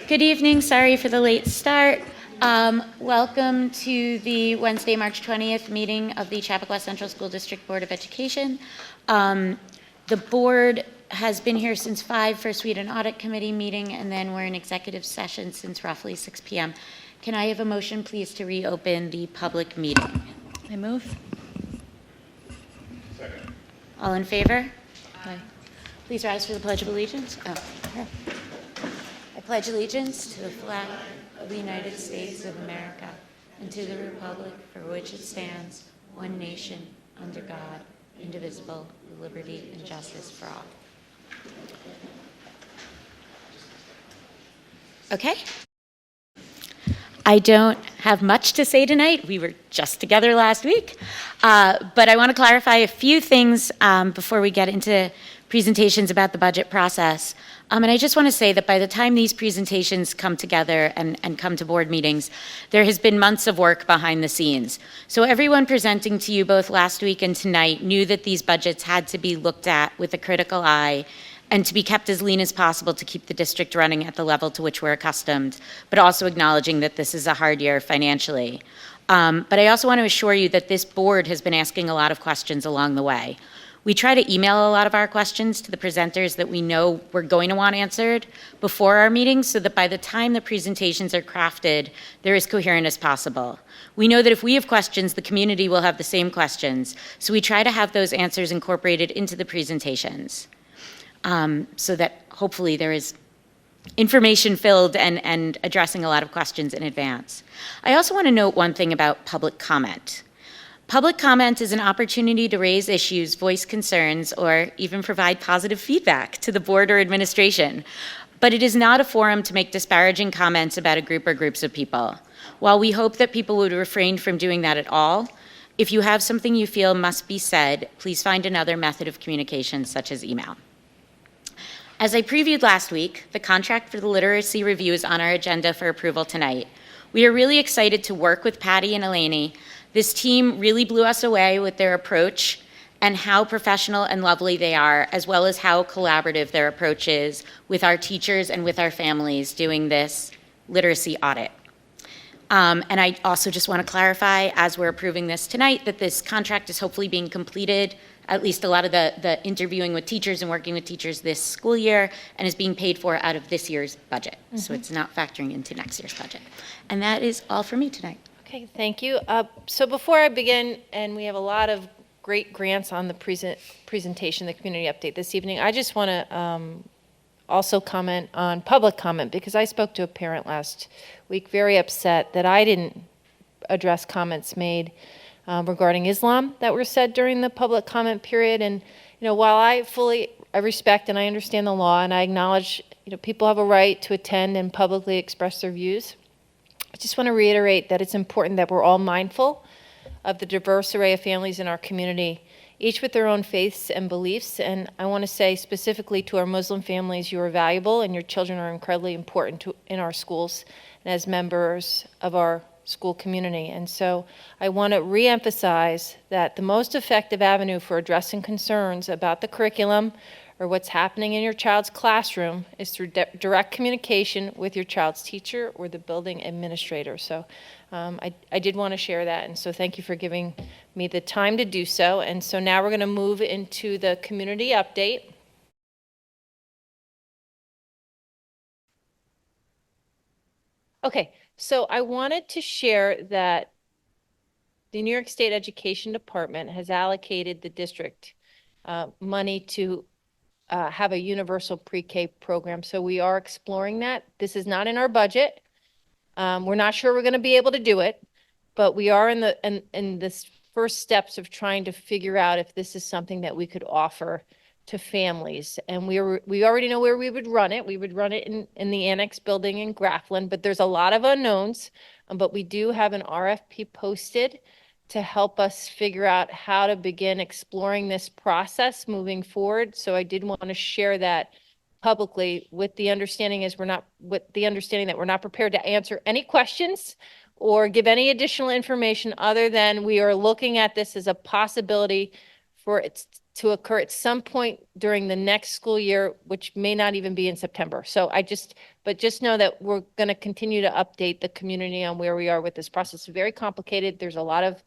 Good evening. Sorry for the late start. Welcome to the Wednesday, March 20th meeting of the Chappaqua Central School District Board of Education. The board has been here since 5. First we had an audit committee meeting, and then we're in executive session since roughly 6 p.m. Can I have a motion, please, to reopen the public meeting? I move. Second. All in favor? Aye. Please rise for the Pledge of Allegiance. Here. I pledge allegiance to the flag of the United States of America and to the republic for which it stands, one nation, under God, indivisible, with liberty and justice for all. Okay. I don't have much to say tonight. We were just together last week. But I want to clarify a few things before we get into presentations about the budget process. And I just want to say that by the time these presentations come together and come to board meetings, there has been months of work behind the scenes. So everyone presenting to you both last week and tonight knew that these budgets had to be looked at with a critical eye and to be kept as lean as possible to keep the district running at the level to which we're accustomed, but also acknowledging that this is a hard year financially. But I also want to assure you that this board has been asking a lot of questions along the way. We try to email a lot of our questions to the presenters that we know we're going to want answered before our meetings so that by the time the presentations are crafted, they're as coherent as possible. We know that if we have questions, the community will have the same questions. So we try to have those answers incorporated into the presentations so that hopefully there is information filled and addressing a lot of questions in advance. I also want to note one thing about public comment. Public comment is an opportunity to raise issues, voice concerns, or even provide positive feedback to the board or administration. But it is not a forum to make disparaging comments about a group or groups of people. While we hope that people would refrain from doing that at all, if you have something you feel must be said, please find another method of communication, such as email. As I previewed last week, the contract for the literacy review is on our agenda for approval tonight. We are really excited to work with Patty and Eleni. This team really blew us away with their approach and how professional and lovely they are, as well as how collaborative their approach is with our teachers and with our families doing this literacy audit. And I also just want to clarify, as we're approving this tonight, that this contract is hopefully being completed, at least a lot of the interviewing with teachers and working with teachers this school year, and is being paid for out of this year's budget. Mm-hmm. So it's not factoring into next year's budget. And that is all for me tonight. Okay, thank you. So before I begin, and we have a lot of great grants on the presentation, the community update this evening, I just want to also comment on public comment, because I spoke to a parent last week very upset that I didn't address comments made regarding Islam that were said during the public comment period. And while I respect and I understand the law, and I acknowledge people have a right to attend and publicly express their views, I just want to reiterate that it's important that we're all mindful of the diverse array of families in our community, each with their own faiths and beliefs. And I want to say specifically to our Muslim families, you are valuable and your children are incredibly important in our schools and as members of our school community. And so I want to reemphasize that the most effective avenue for addressing concerns about the curriculum or what's happening in your child's classroom is through direct communication with your child's teacher or the building administrator. So I did want to share that, and so thank you for giving me the time to do so. And so now we're going to move into the community update. Okay, so I wanted to share that the New York State Education Department has allocated the district money to have a universal pre-K program. So we are exploring that. This is not in our budget. We're not sure we're going to be able to do it, but we are in the first steps of trying to figure out if this is something that we could offer to families. And we already know where we would run it. We would run it in the annex building in Grafflin, but there's a lot of unknowns. But we do have an RFP posted to help us figure out how to begin exploring this process moving forward. So I did want to share that publicly with the understanding that we're not prepared to answer any questions or give any additional information other than we are looking at this as a possibility for it to occur at some point during the next school year, which may not even be in September. So but just know that we're going to continue to update the community on where we are with this process. It's very complicated. There's a lot of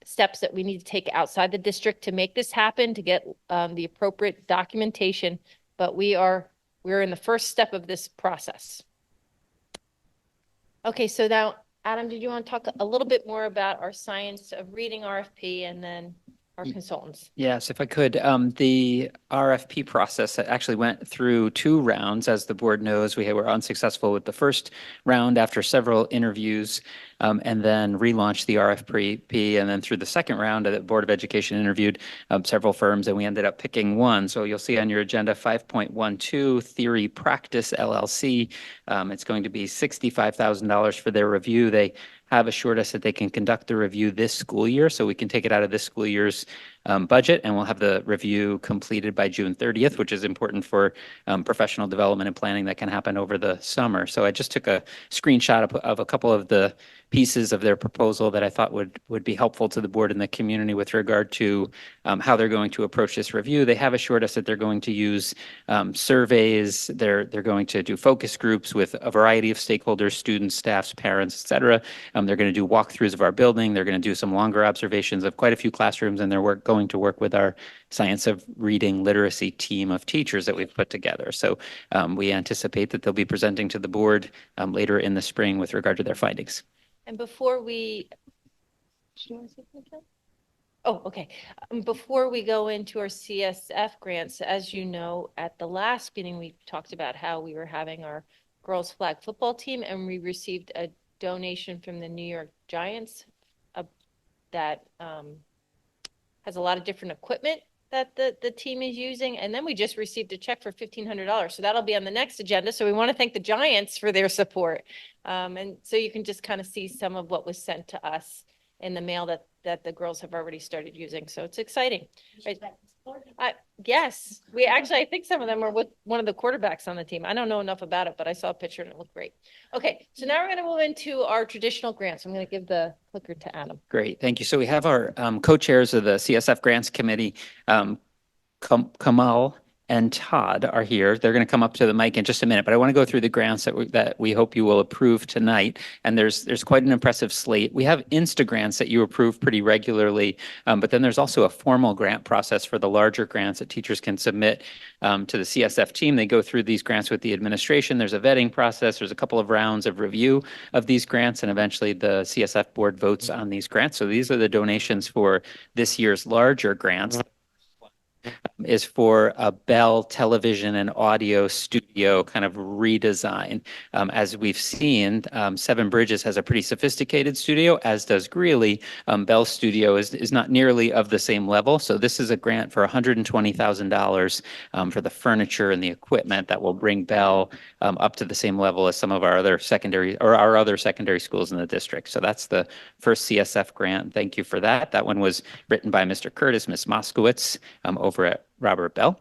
steps that we need to take outside the district to make this happen, to get the appropriate documentation. But we're in the first step of this process. Okay, so now, Adam, did you want to talk a little bit more about our science of reading RFP and then our consultants? Yes, if I could. The RFP process actually went through 2 rounds. As the board knows, we were unsuccessful with the first round after several interviews, and then relaunched the RFP. And then through the second round, the Board of Education interviewed several firms, and we ended up picking one. So you'll see on your agenda 5.12 Theory Practice LLC. It's going to be $65,000 for their review. They have assured us that they can conduct the review this school year, so we can take it out of this school year's budget, and we'll have the review completed by June 30th, which is important for professional development and planning that can happen over the summer. So I just took a screenshot of a couple of the pieces of their proposal that I thought would be helpful to the board and the community with regard to how they're going to approach this review. They have assured us that they're going to use surveys. They're going to do focus groups with a variety of stakeholders, students, staffs, parents, et cetera. They're going to do walkthroughs of our building. They're going to do some longer observations of quite a few classrooms, and they're going to work with our science of reading literacy team of teachers that we've put together. So we anticipate that they'll be presenting to the board later in the spring with regard to their findings. And before we, oh, okay. Before we go into our CSF grants, as you know, at the last meeting, we talked about how we were having our girls flag football team, and we received a donation from the New York Giants that has a lot of different equipment that the team is using. And then we just received a check for $1,500. So that'll be on the next agenda. So we want to thank the Giants for their support. And so you can just kind of see some of what was sent to us in the mail that the girls have already started using. So it's exciting. Right? Yes, I think some of them were with one of the quarterbacks on the team. I don't know enough about it, but I saw a picture and it looked great. Okay, so now we're going to move into our traditional grants. I'm going to give the clicker to Adam. Great, thank you. So we have our co-chairs of the CSF Grants Committee, Kamal and Todd are here. They're going to come up to the mic in just a minute, but I want to go through the grants that we hope you will approve tonight. And there's quite an impressive slate. We have Insta grants that you approve pretty regularly, but then there's also a formal grant process for the larger grants that teachers can submit to the CSF team. They go through these grants with the administration. There's a vetting process. There's a couple of rounds of review of these grants, and eventually the CSF board votes on these grants. So these are the donations for this year's larger grants. Is for a Bell television and audio studio kind of redesign. As we've seen, Seven Bridges has a pretty sophisticated studio, as does Greeley. Bell's studio is not nearly of the same level. So this is a grant for $120,000 for the furniture and the equipment that will bring Bell up to the same level as some of our other secondary schools in the district. So that's the first CSF grant. Thank you for that. That one was written by Mr. Curtis, Ms. Moskowitz, over at Robert Bell.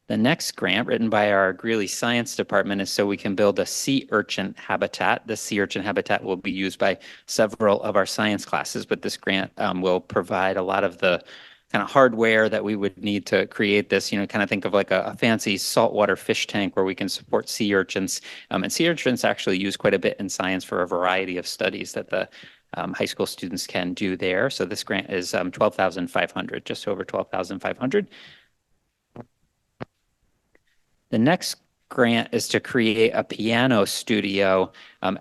The next grant, written by our Greeley Science Department, is so we can build a sea urchin habitat. This sea urchin habitat will be used by several of our science classes, but this grant will provide a lot of the kind of hardware that we would need to create this, kind of think of like a fancy saltwater fish tank where we can support sea urchins. And sea urchins actually use quite a bit in science for a variety of studies that the high school students can do there. So this grant is $12,500, just over $12,500. The next grant is to create a piano studio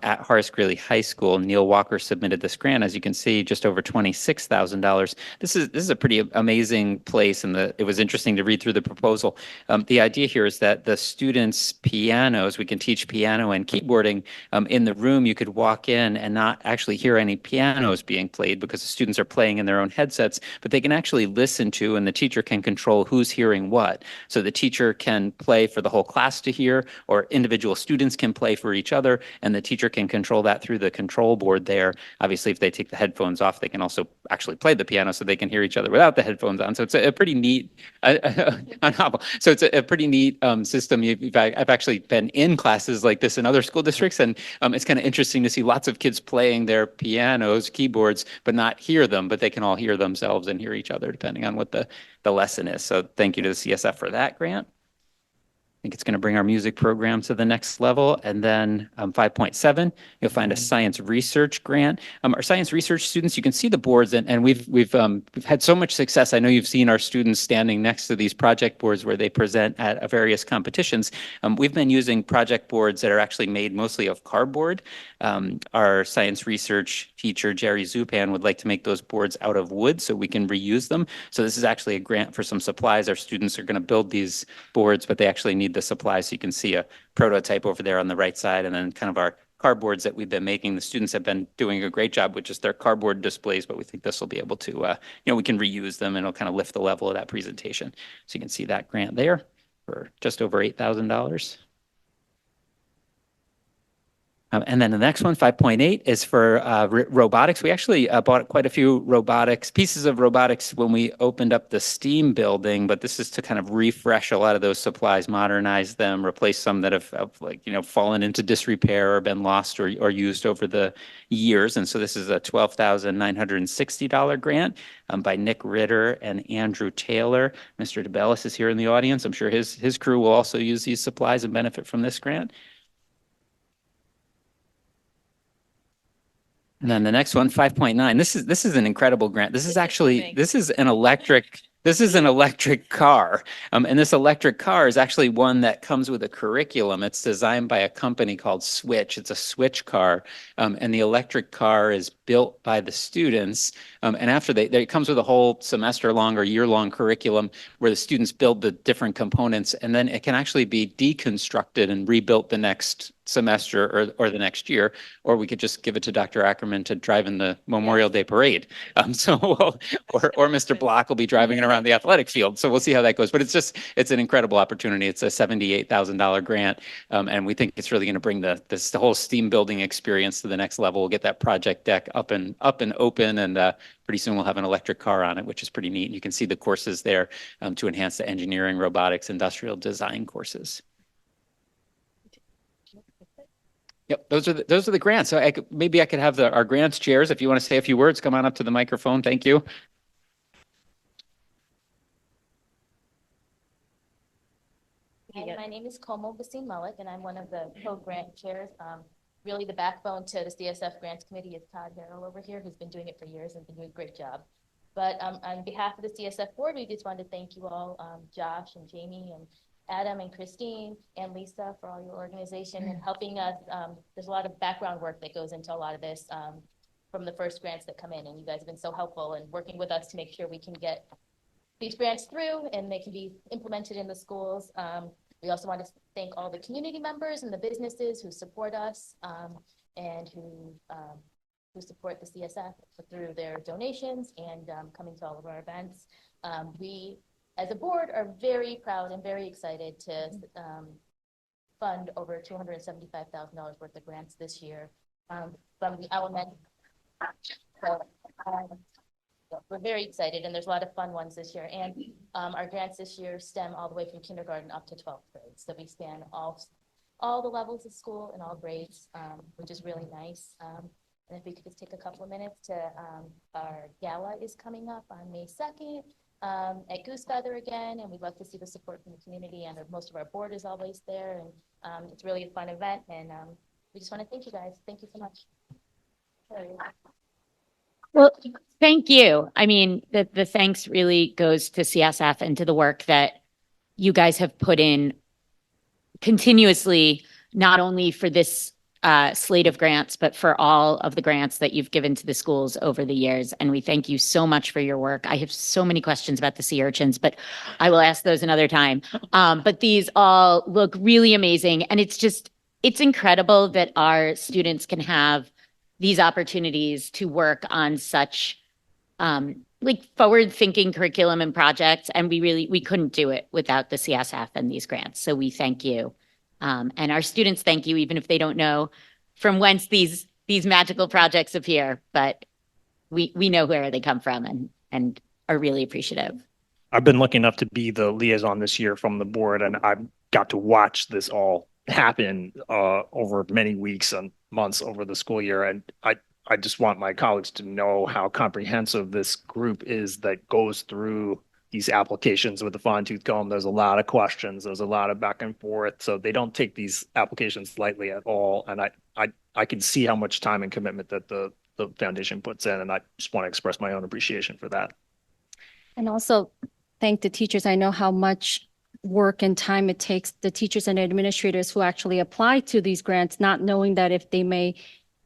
at Horace Greeley High School. Neil Walker submitted this grant. As you can see, just over $26,000. This is a pretty amazing place, and it was interesting to read through the proposal. The idea here is that the students' pianos, we can teach piano and keyboarding in the room. You could walk in and not actually hear any pianos being played because the students are playing in their own headsets, but they can actually listen to, and the teacher can control who's hearing what. So the teacher can play for the whole class to hear, or individual students can play for each other, and the teacher can control that through the control board there. Obviously, if they take the headphones off, they can also actually play the piano so they can hear each other without the headphones on. So it's a pretty neat, so it's a pretty neat system. I've actually been in classes like this in other school districts, and it's kind of interesting to see lots of kids playing their pianos, keyboards, but not hear them, but they can all hear themselves and hear each other depending on what the lesson is. So thank you to the CSF for that grant. I think it's going to bring our music program to the next level. And then 5.7, you'll find a science research grant. Our science research students, you can see the boards, and we've had so much success. I know you've seen our students standing next to these project boards where they present at various competitions. We've been using project boards that are actually made mostly of cardboard. Our science research teacher, Jerry Zupan, would like to make those boards out of wood so we can reuse them. So this is actually a grant for some supplies. Our students are going to build these boards, but they actually need the supplies. So you can see a prototype over there on the right side, and then kind of our cardboards that we've been making. The students have been doing a great job with just their cardboard displays, but we think this will be able to, we can reuse them and it'll kind of lift the level of that presentation. So you can see that grant there for just over $8,000. And then the next one, 5.8, is for robotics. We actually bought quite a few pieces of robotics when we opened up the STEAM building, but this is to kind of refresh a lot of those supplies, modernize them, replace some that have fallen into disrepair or been lost or used over the years. And so this is a $12,960 grant by Nick Ritter and Andrew Taylor. Mr. DeBellis is here in the audience. I'm sure his crew will also use these supplies and benefit from this grant. And then the next one, 5.9. This is an incredible grant. This is an electric car. And this electric car is actually one that comes with a curriculum. It's designed by a company called Switch. It's a Switch car. And the electric car is built by the students. And after it comes with a whole semester long or year long curriculum where the students build the different components, and then it can actually be deconstructed and rebuilt the next semester or the next year, or we could just give it to Dr. Ackerman to drive in the Memorial Day parade. Or Mr. Block will be driving it around the athletic field. So we'll see how that goes. But it's an incredible opportunity. It's a $78,000 grant. And we think it's really going to bring the whole STEAM building experience to the next level. We'll get that project deck up and open, and pretty soon we'll have an electric car on it, which is pretty neat. You can see the courses there to enhance the engineering, robotics, industrial design courses. Yep, those are the grants. So maybe I could have our grants chairs. If you want to say a few words, come on up to the microphone. Thank you. And my name is Komal Basim Malik, and I'm one of the co-grant chairs. Really, the backbone to the CSF Grants Committee is Todd Harrell over here, who's been doing it for years and been doing a great job. But on behalf of the CSF board, we just wanted to thank you all, Josh and Jamie and Adam and Christine and Lisa for all your organization and helping us. There's a lot of background work that goes into a lot of this from the first grants that come in, and you guys have been so helpful in working with us to make sure we can get these grants through and they can be implemented in the schools. We also want to thank all the community members and the businesses who support us and who support the CSF through their donations and coming to all of our events. We, as a board, are very proud and very excited to fund over $275,000 worth of grants this year from the elementary. So, we're very excited, and there's a lot of fun ones this year. And our grants this year stem all the way from kindergarten up to 12th grade. So we span all the levels of school and all grades, which is really nice. And if we could just take a couple of minutes to, our gala is coming up on May 2nd at Goose Feather again, and we'd love to see the support from the community, and most of our board is always there. And it's really a fun event, and we just want to thank you guys. Thank you so much. Well, thank you. I mean, the thanks really goes to CSF and to the work that you guys have put in continuously, not only for this slate of grants, but for all of the grants that you've given to the schools over the years. And we thank you so much for your work. I have so many questions about the sea urchins, but I will ask those another time. But these all look really amazing. And it's incredible that our students can have these opportunities to work on such forward-thinking curriculum and projects. And we couldn't do it without the CSF and these grants. So we thank you. And our students thank you, even if they don't know from whence these magical projects appear, but we know where they come from and are really appreciative. I've been lucky enough to be the liaison this year from the board, and I've got to watch this all happen over many weeks and months over the school year. And I just want my colleagues to know how comprehensive this group is that goes through these applications with a fine tooth comb. There's a lot of questions. There's a lot of back and forth. So they don't take these applications lightly at all. And I can see how much time and commitment that the foundation puts in. And I just want to express my own appreciation for that. And also thank the teachers. I know how much work and time it takes the teachers and administrators who actually apply to these grants, not knowing that if they may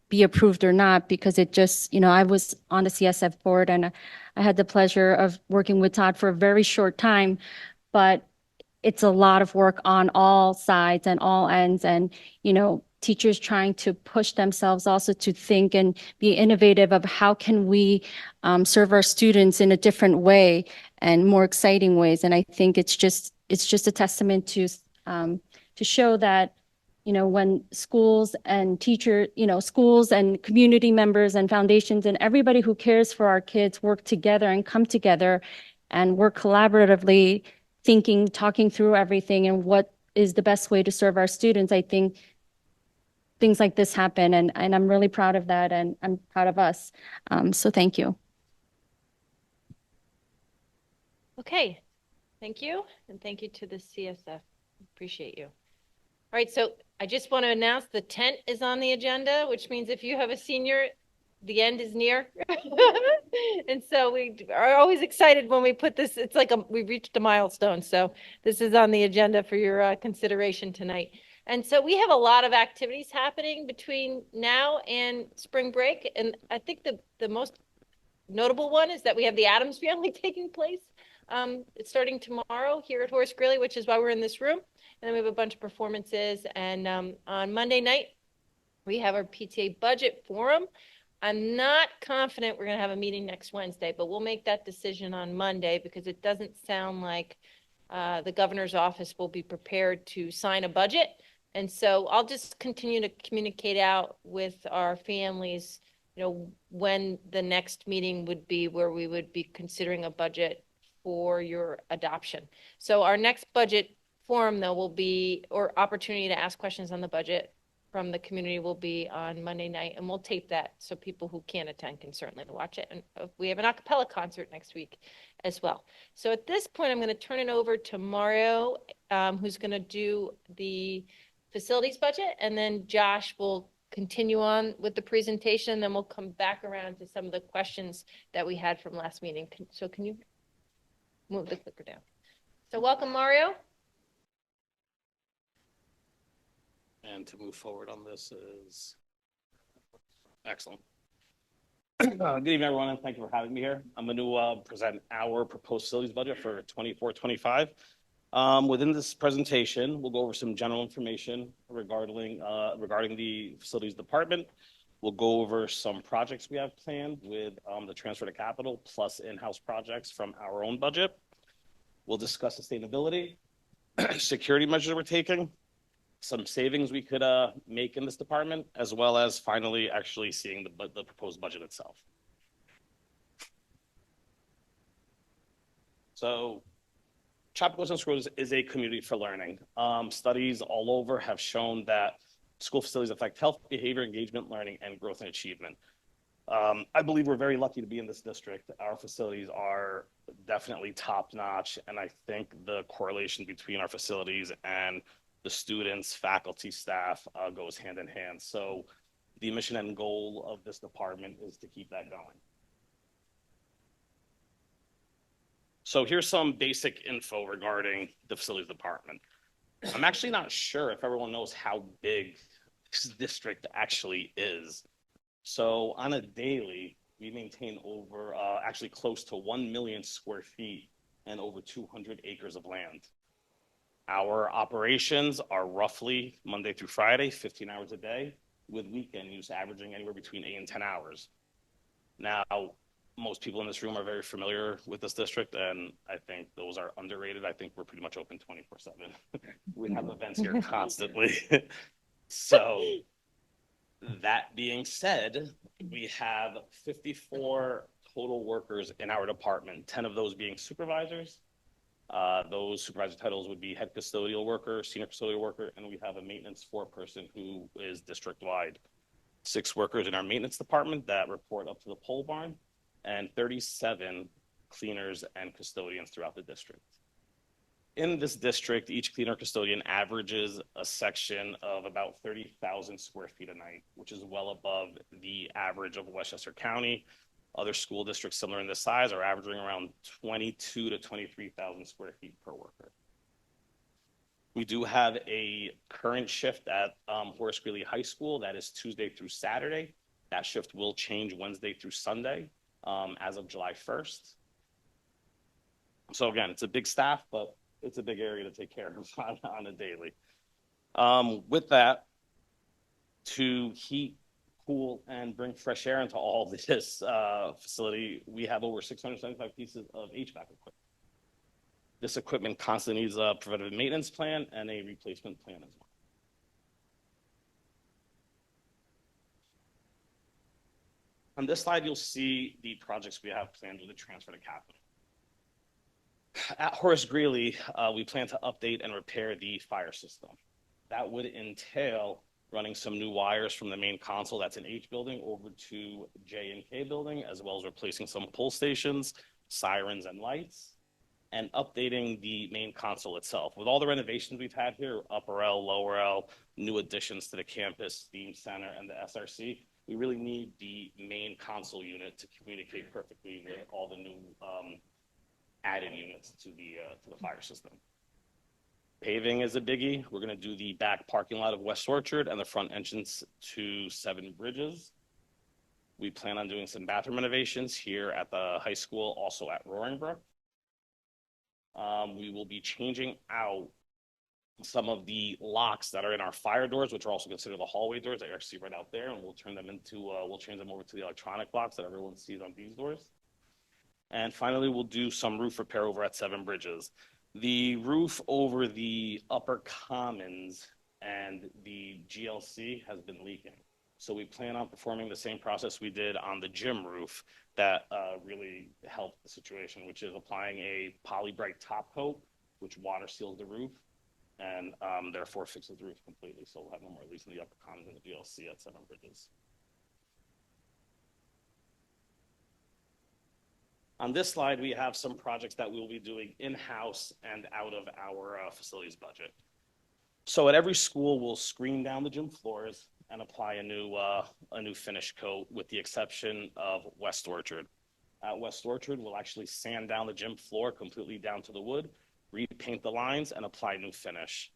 be approved or not, because it just, I was on the CSF board and I had the pleasure of working with Todd for a very short time, but it's a lot of work on all sides and all ends, and, teachers trying to push themselves also to think and be innovative of how can we serve our students in a different way and more exciting ways. And I think it's just a testament to show that, when schools and schools and community members and foundations and everybody who cares for our kids work together and come together and work collaboratively, thinking, talking through everything and what is the best way to serve our students, I think things like this happen. And I'm really proud of that, and I'm proud of us. So thank you. Okay, thank you. And thank you to the CSF. Appreciate you. All right, so I just want to announce the tent is on the agenda, which means if you have a senior, the end is near. And so we are always excited when we put this, it's like we've reached a milestone. So this is on the agenda for your consideration tonight. And so we have a lot of activities happening between now and spring break. And I think the most notable one is that we have the Addams Family taking place. It's starting tomorrow here at Horace Greeley, which is why we're in this room. And then we have a bunch of performances. And on Monday night, we have our PTA budget forum. I'm not confident we're going to have a meeting next Wednesday, but we'll make that decision on Monday because it doesn't sound like the governor's office will be prepared to sign a budget. And so I'll just continue to communicate out with our families, when the next meeting would be where we would be considering a budget for your adoption. So our next budget forum, though, will be, or opportunity to ask questions on the budget from the community, will be on Monday night, and we'll tape that so people who can't attend can certainly watch it. And we have an a cappella concert next week as well. So at this point, I'm going to turn it over to Mario, who's going to do the facilities budget, and then Josh will continue on with the presentation. Then we'll come back around to some of the questions that we had from last meeting. So can you move the clicker down? So welcome, Mario. And to move forward on this is excellent. Good evening, everyone, and thank you for having me here. I'm going to present our proposed facilities budget for 24-25. Within this presentation, we'll go over some general information regarding the facilities department. We'll go over some projects we have planned with the transfer to capital plus in-house projects from our own budget. We'll discuss sustainability, security measures we're taking, some savings we could make in this department, as well as finally actually seeing the proposed budget itself. So Tropical Sun Schools is a community for learning. Studies all over have shown that school facilities affect health, behavior, engagement, learning, and growth and achievement. I believe we're very lucky to be in this district. Our facilities are definitely top-notch, and I think the correlation between our facilities and the students, faculty, staff goes hand in hand. So the mission and goal of this department is to keep that going. So here's some basic info regarding the facilities department. I'm actually not sure if everyone knows how big this district actually is. So on a daily, we maintain over actually close to 1 million square feet and over 200 acres of land. Our operations are roughly Monday through Friday, 15 hours a day, with weekend use averaging anywhere between 8 and 10 hours. Now, most people in this room are very familiar with this district, and I think those are underrated. I think we're pretty much open 24/7. We have events here constantly. So That being said, we have 54 total workers in our department, 10 of those being supervisors. Those supervisor titles would be head custodial worker, senior custodial worker, and we have a maintenance foreperson who is district-wide. 6 workers in our maintenance department that report up to the pole barn, and 37 cleaners and custodians throughout the district. In this district, each cleaner custodian averages a section of about 30,000 square feet a night, which is well above the average of Westchester County. Other school districts similar in this size are averaging around 22 to 23,000 square feet per worker. We do have a current shift at Horace Greeley High School that is Tuesday through Saturday. That shift will change Wednesday through Sunday as of July 1st. So again, it's a big staff, but it's a big area to take care of on a daily. With that, to heat, cool, and bring fresh air into all this facility, we have over 675 pieces of HVAC equipment. This equipment constantly needs a preventative maintenance plan and a replacement plan as well. On this slide, you'll see the projects we have planned with the transfer to capital. At Horace Greeley, we plan to update and repair the fire system. That would entail running some new wires from the main console that's in H building over to J and K building, as well as replacing some pull stations, sirens, and lights, and updating the main console itself. With all the renovations we've had here, upper L, lower L, new additions to the campus, Steam Center, and the SRC, we really need the main console unit to communicate perfectly with all the new added units to the fire system. Paving is a biggie. We're going to do the back parking lot of West Orchard and the front entrance to 7 Bridges. We plan on doing some bathroom renovations here at the high school, also at Roaring Brook. We will be changing out some of the locks that are in our fire doors, which are also considered the hallway doors that you see right out there, and we'll turn them into, we'll change them over to the electronic locks that everyone sees on these doors. And finally, we'll do some roof repair over at 7 Bridges. The roof over the upper commons and the GLC has been leaking. So we plan on performing the same process we did on the gym roof that really helped the situation, which is applying a polybright top coat, which water seals the roof and therefore fixes the roof completely. So we'll have no more leaks in the upper commons and the GLC at 7 Bridges. On this slide, we have some projects that we'll be doing in-house and out of our facilities budget. So at every school, we'll screen down the gym floors and apply a new finish coat, with the exception of West Orchard. At West Orchard, we'll actually sand down the gym floor completely down to the wood, repaint the lines, and apply new finish.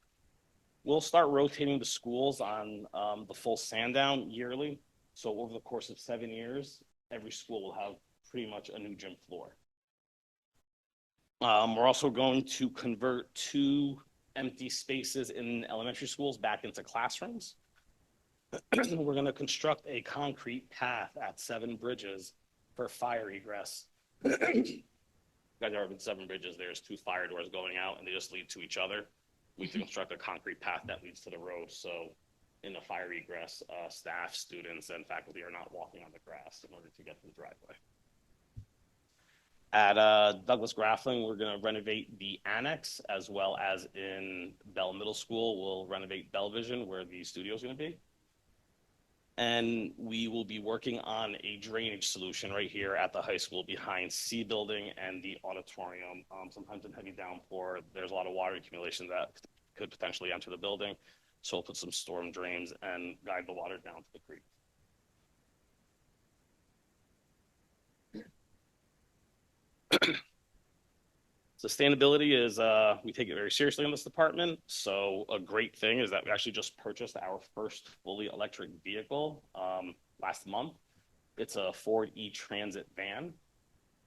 We'll start rotating the schools on the full sand down yearly. So over the course of 7 years, every school will have pretty much a new gym floor. We're also going to convert 2 empty spaces in elementary schools back into classrooms. We're going to construct a concrete path at 7 Bridges for fire egress. You guys have ever been 7 Bridges, there's 2 fire doors going out and they just lead to each other. We can construct a concrete path that leads to the road. So in the fire egress, staff, students, and faculty are not walking on the grass in order to get to the driveway. At Douglas Graffling, we're going to renovate the annex, as well as in Bell Middle School, we'll renovate Bell Vision, where the studio is going to be. And we will be working on a drainage solution right here at the high school behind C building and the auditorium. Sometimes in heavy downpour, there's a lot of water accumulation that could potentially enter the building. So we'll put some storm drains and guide the water down to the creek. Sustainability is, we take it very seriously in this department. So a great thing is that we actually just purchased our first fully electric vehicle last month. It's a Ford E-Transit van.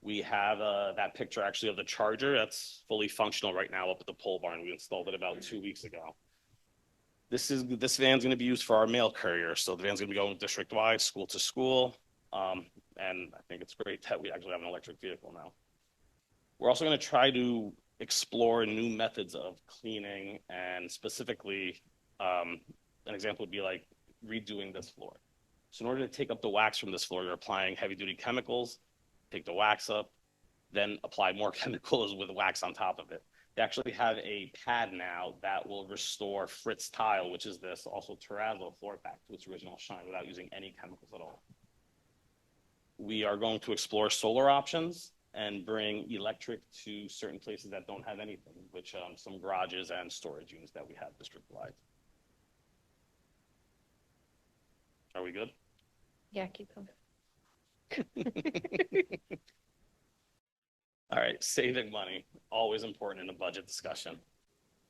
We have that picture actually of the charger that's fully functional right now up at the pole barn. We installed it about 2 weeks ago. This van's going to be used for our mail courier. So the van's going to be going district-wide, school to school. And I think it's great that we actually have an electric vehicle now. We're also going to try to explore new methods of cleaning, and specifically, an example would be like redoing this floor. So in order to take up the wax from this floor, you're applying heavy duty chemicals, take the wax up, then apply more chemicals with wax on top of it. They actually have a pad now that will restore Fritz tile, which is this, also terrazzo floor back to its original shine without using any chemicals at all. We are going to explore solar options and bring electric to certain places that don't have anything, which some garages and storage units that we have district-wide. Are we good? Yeah, keep going. All right, saving money, always important in a budget discussion.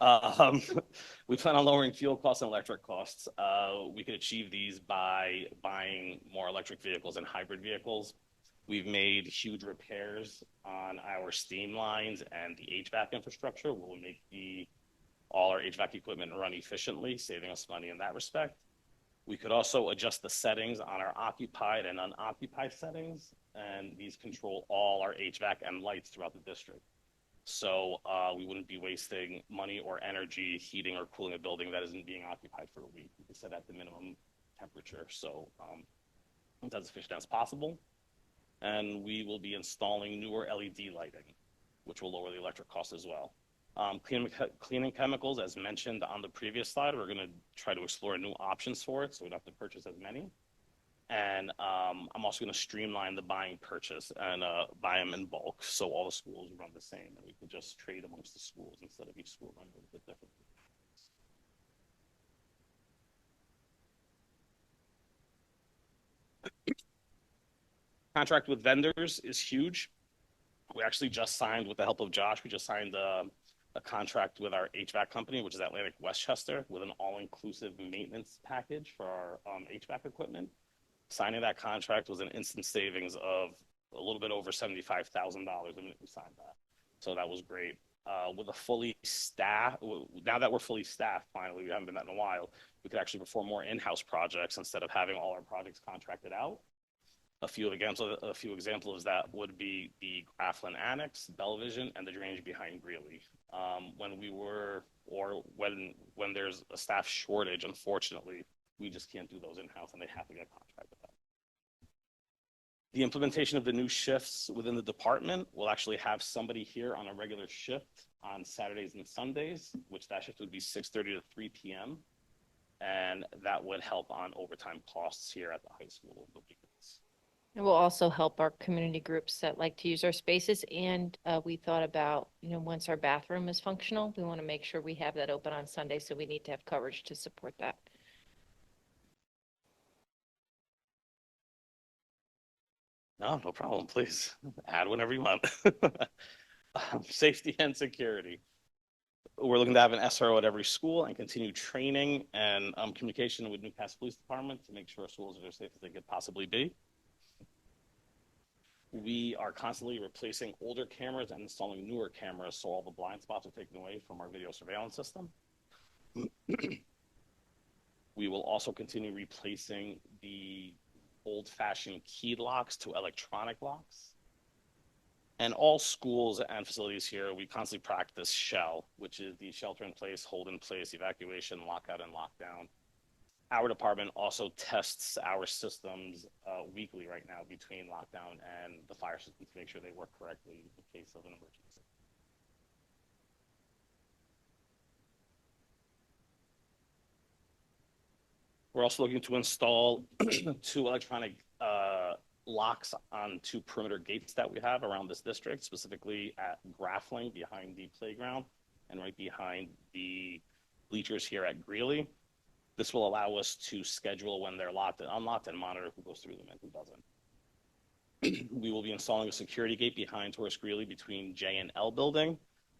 We plan on lowering fuel costs and electric costs. We could achieve these by buying more electric vehicles and hybrid vehicles. We've made huge repairs on our steam lines and the HVAC infrastructure. We'll make all our HVAC equipment run efficiently, saving us money in that respect. We could also adjust the settings on our occupied and unoccupied settings, and these control all our HVAC and lights throughout the district. So we wouldn't be wasting money or energy heating or cooling a building that isn't being occupied for a week. We can set at the minimum temperature, so it's as efficient as possible. And we will be installing newer LED lighting, which will lower the electric cost as well. Cleaning chemicals, as mentioned on the previous slide, we're going to try to explore new options for it, so we don't have to purchase as many. And I'm also going to streamline the buying purchase and buy them in bulk, so all the schools run the same, and we could just trade amongst the schools instead of each school running a little bit differently. Contract with vendors is huge. We actually just signed, with the help of Josh, we just signed a contract with our HVAC company, which is Atlantic Westchester, with an all-inclusive maintenance package for our HVAC equipment. Signing that contract was an instant savings of a little bit over $75,000 the minute we signed that. So that was great. With a fully staffed, now that we're fully staffed, finally, we haven't been that in a while, we could actually perform more in-house projects instead of having all our projects contracted out. A few examples of that would be the Grafflin Annex, Bellvision, and the drainage behind Greeley. When there's a staff shortage, unfortunately, we just can't do those in-house, and they have to get contracted out. The implementation of the new shifts within the department will actually have somebody here on a regular shift on Saturdays and Sundays, which that shift would be 6:30 to 3 p.m. And that would help on overtime costs here at the high school. It will also help our community groups that like to use our spaces. And we thought about, once our bathroom is functional, we want to make sure we have that open on Sunday. So we need to have coverage to support that. No problem. Please add whenever you want. Safety and security. We're looking to have an SRO at every school and continue training and communication with Newcastle Police Department to make sure our schools are as safe as they could possibly be. We are constantly replacing older cameras and installing newer cameras, so all the blind spots are taken away from our video surveillance system. We will also continue replacing the old-fashioned key locks to electronic locks. And all schools and facilities here, we constantly practice SHELL, which is the shelter in place, hold in place, evacuation, lockout, and lockdown. Our department also tests our systems weekly right now between lockdown and the fire system to make sure they work correctly in case of an emergency. We're also looking to install 2 electronic locks on 2 perimeter gates that we have around this district, specifically at Graffling behind the playground and right behind the bleachers here at Greeley. This will allow us to schedule when they're locked and unlocked and monitor who goes through them and who doesn't. We will be installing a security gate behind Horace Greeley between J and L building.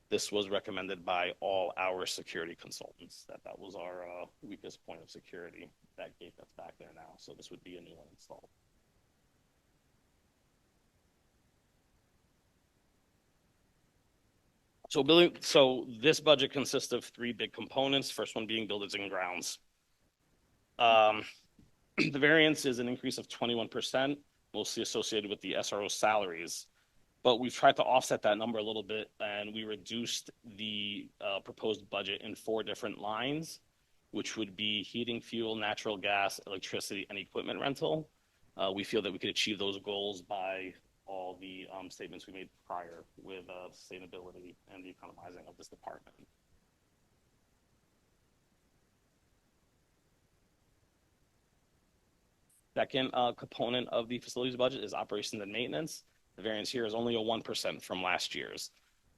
This was recommended by all our security consultants, that was our weakest point of security, that gate that's back there now. So this would be a new one installed. So this budget consists of 3 big components. First one being buildings and grounds. The variance is an increase of 21%, mostly associated with the SRO salaries. But we've tried to offset that number a little bit, and we reduced the proposed budget in 4 different lines. which would be heating, fuel, natural gas, electricity, and equipment rental. We feel that we could achieve those goals by all the statements we made prior with sustainability and the economizing of this department. Second component of the facilities budget is operations and maintenance. The variance here is only a 1% from last year's.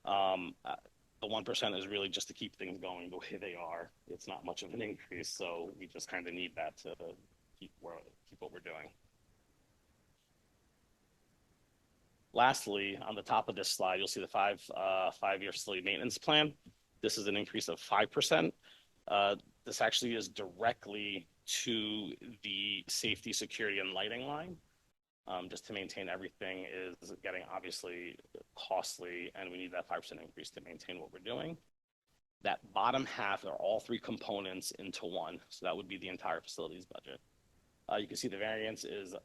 The 1% is really just to keep things going the way they are. It's not much of an increase, so we just kind of need that to keep what we're doing. Lastly, on the top of this slide, you'll see the five-year facility maintenance plan. This is an increase of 5%. This actually is directly to the safety, security, and lighting line. Just to maintain everything is getting obviously costly, and we need that 5% increase to maintain what we're doing. That bottom half are all three components into one, so that would be the entire facilities budget. You can see the variance is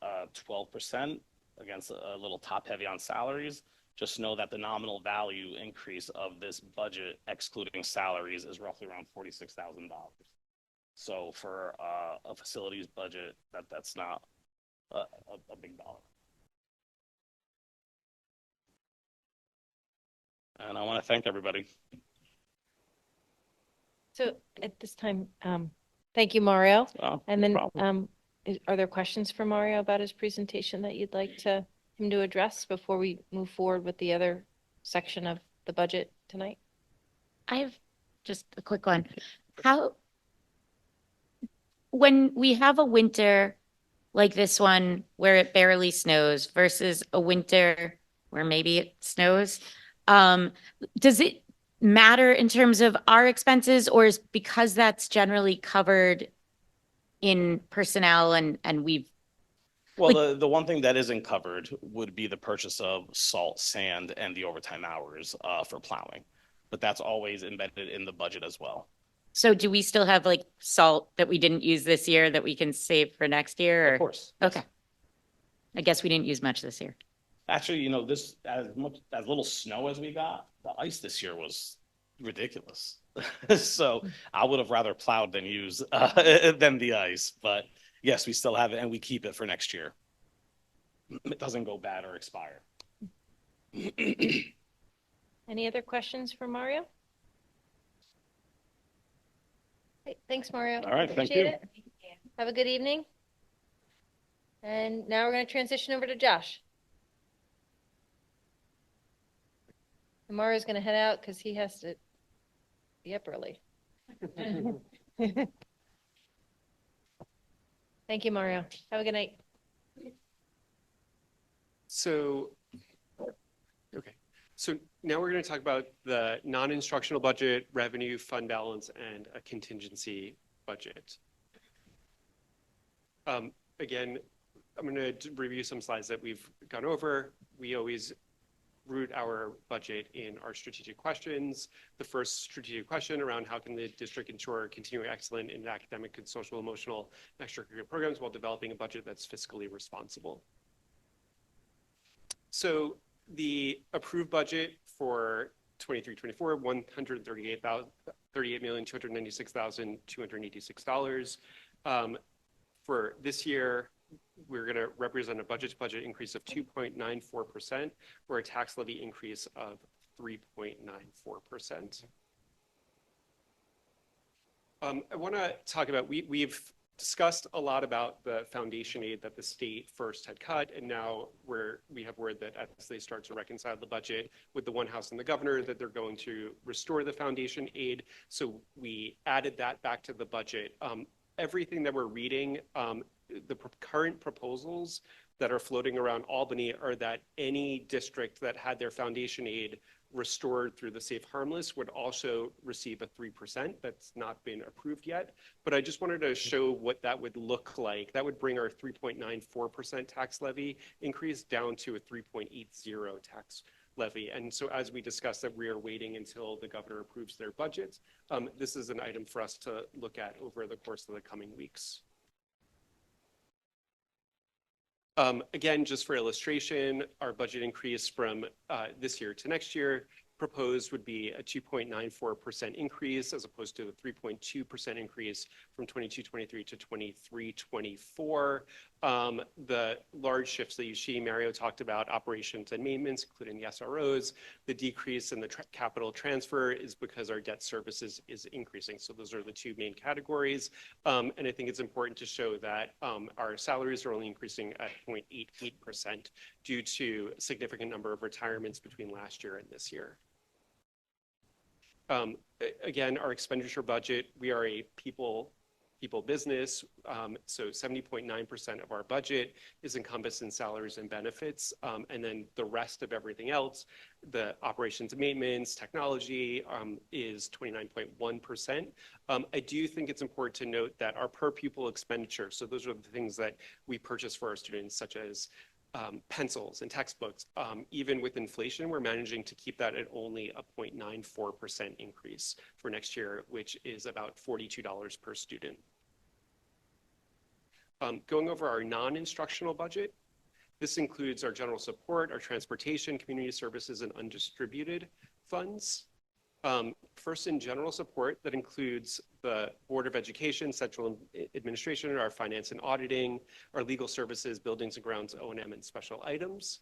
12% against a little top heavy on salaries. Just know that the nominal value increase of this budget, excluding salaries, is roughly around $46,000. So for a facilities budget, that's not a big dollar. And I want to thank everybody. So at this time, thank you, Mario. And No then problem. are there questions for Mario about his presentation that you'd like him to address before we move forward with the other section of the budget tonight? I have just a quick one. When we have a winter like this one where it barely snows versus a winter where maybe it snows, does it matter in terms of our expenses, or is because that's generally covered in personnel and we've Well, the one thing that isn't covered would be the purchase of salt, sand, and the overtime hours for plowing. But that's always embedded in the budget as well. So do we still have like salt that we didn't use this year that we can save for next year? Of course. Yes. Okay. I guess we didn't use much this year. Actually, this as little snow as we got, the ice this year was ridiculous. So I would have rather plowed than use than the ice. But yes, we still have it, and we keep it for next year. It doesn't go bad or expire. Any other questions for Mario? Okay, thanks, Mario. All right, thank Appreciate you. it. Have a good evening. And now we're going to transition over to Josh. And Mario's going to head out because he has to be up early. Thank you, Mario. Have a good night. So, okay. So now we're going to talk about the non-instructional budget, revenue, fund balance, and a contingency budget. Again, I'm going to review some slides that we've gone over. We always root our budget in our strategic questions. The first strategic question around how can the district ensure continuing excellence in academic and social, emotional, and extracurricular programs while developing a budget that's fiscally responsible. So the approved budget for 23-24, $138,296,286. For this year, we're going to represent a budget increase of 2.94% or a tax levy increase of 3.94%. I want to talk about, we've discussed a lot about the foundation aid that the state first had cut, and now we have word that as they start to reconcile the budget with the One House and the governor, that they're going to restore the foundation aid. So we added that back to the budget. Everything that we're reading, the current proposals that are floating around Albany are that any district that had their foundation aid restored through the Safe Harmless would also receive a 3%. That's not been approved yet. But I just wanted to show what that would look like. That would bring our 3.94% tax levy increase down to a 3.80 tax levy. And so as we discussed that we are waiting until the governor approves their budget, this is an item for us to look at over the course of the coming weeks. Again, just for illustration, our budget increase from this year to next year proposed would be a 2.94% increase as opposed to a 3.2% increase from 22-23 to 23-24. The large shifts that you see, Mario talked about operations and maintenance, including the SROs. The decrease in the capital transfer is because our debt services is increasing. So those are the two main categories. And I think it's important to show that our salaries are only increasing at 0.88% due to a significant number of retirements between last year and this year. Again, our expenditure budget, we are a people business, so 70.9% of our budget is encompassed in salaries and benefits, and then the rest of everything else, the operations and maintenance, technology, is 29.1%. I do think it's important to note that our per pupil expenditure, so those are the things that we purchase for our students, such as pencils and textbooks, even with inflation, we're managing to keep that at only a 0.94% increase for next year, which is about $42 per student. Going over our non-instructional budget, this includes our general support, our transportation, community services, and undistributed funds. First, in general support, that includes the Board of Education, Central Administration, our finance and auditing, our legal services, buildings and grounds, O&M, and special items.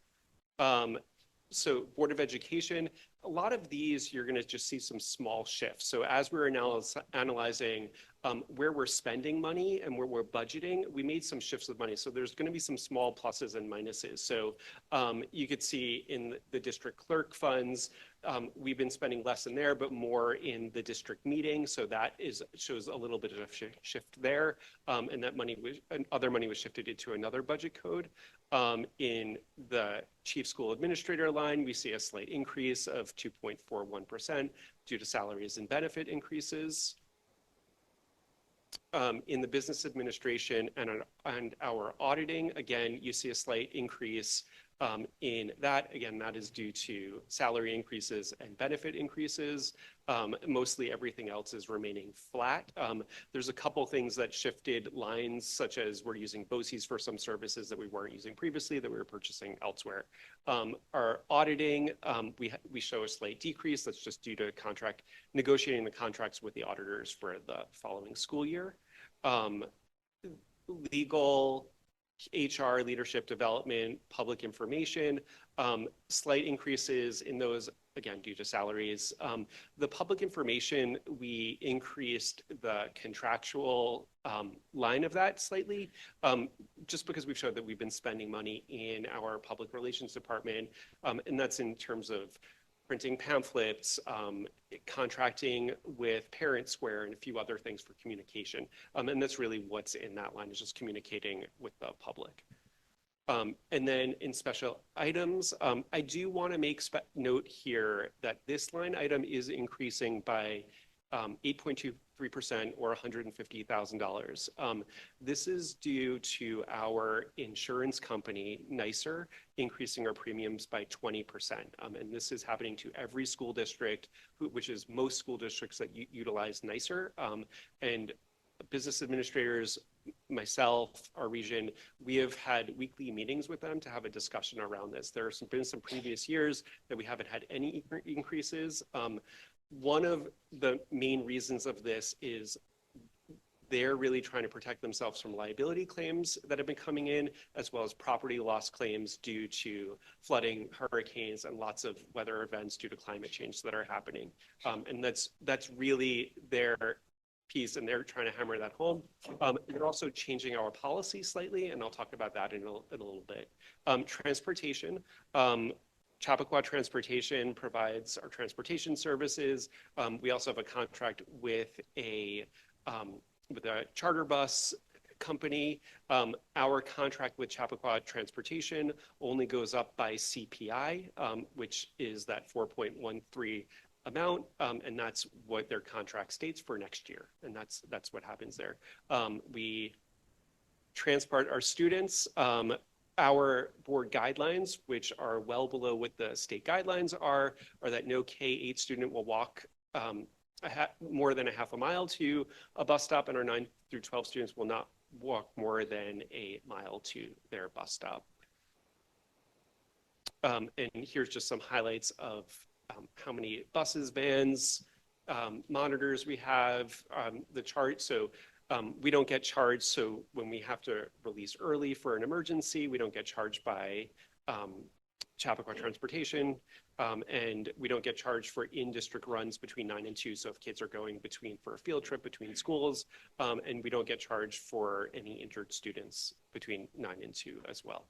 So Board of Education, a lot of these, you're going to just see some small shifts. So as we're analyzing where we're spending money and where we're budgeting, we made some shifts of money. So there's going to be some small pluses and minuses. So you could see in the district clerk funds, we've been spending less in there, but more in the district meeting. So that shows a little bit of a shift there. And that money other money was shifted into another budget code. In the chief school administrator line, we see a slight increase of 2.41% due to salaries and benefit increases. In the business administration and our auditing, again, you see a slight increase in that. Again, that is due to salary increases and benefit increases. Mostly everything else is remaining flat. There's a couple things that shifted lines, such as we're using BOCES for some services that we weren't using previously that we were purchasing elsewhere. Our auditing, we show a slight decrease. That's just due to negotiating the contracts with the auditors for the following school year. Legal, HR, leadership development, public information, slight increases in those, again, due to salaries. The public information, we increased the contractual line of that slightly, just because we've showed that we've been spending money in our public relations department, and that's in terms of printing pamphlets, contracting with Parent Square, and a few other things for communication. And that's really what's in that line, is just communicating with the public. And then in special items, I do want to make note here that this line item is increasing by 8.23% or $150,000. This is due to our insurance company, NYSER, increasing our premiums by 20%. And this is happening to every school district, which is most school districts that utilize NYSER. And business administrators, myself, our region, we have had weekly meetings with them to have a discussion around this. There have been some previous years that we haven't had any increases. One of the main reasons of this is they're really trying to protect themselves from liability claims that have been coming in, as well as property loss claims due to flooding, hurricanes, and lots of weather events due to climate change that are happening. And that's really their piece, and they're trying to hammer that home. They're also changing our policy slightly, and I'll talk about that in a little bit. Transportation. Chappaqua Transportation provides our transportation services. We also have a contract with a charter bus company. Our contract with Chappaqua Transportation only goes up by CPI, which is that 4.13 amount, and that's what their contract states for next year, and that's what happens there. We transport our students. Our board guidelines, which are well below what the state guidelines are that no K-8 student will walk more than a half a mile to a bus stop, and our 9 through 12 students will not walk more than a mile to their bus stop. And here's just some highlights of how many buses, vans, monitors we have, the chart. So we don't get charged. So when we have to release early for an emergency, we don't get charged by Chappaqua Transportation. And we don't get charged for in-district runs between 9 and 2. So if kids are going for a field trip between schools, and we don't get charged for any injured students between 9 and 2 as well.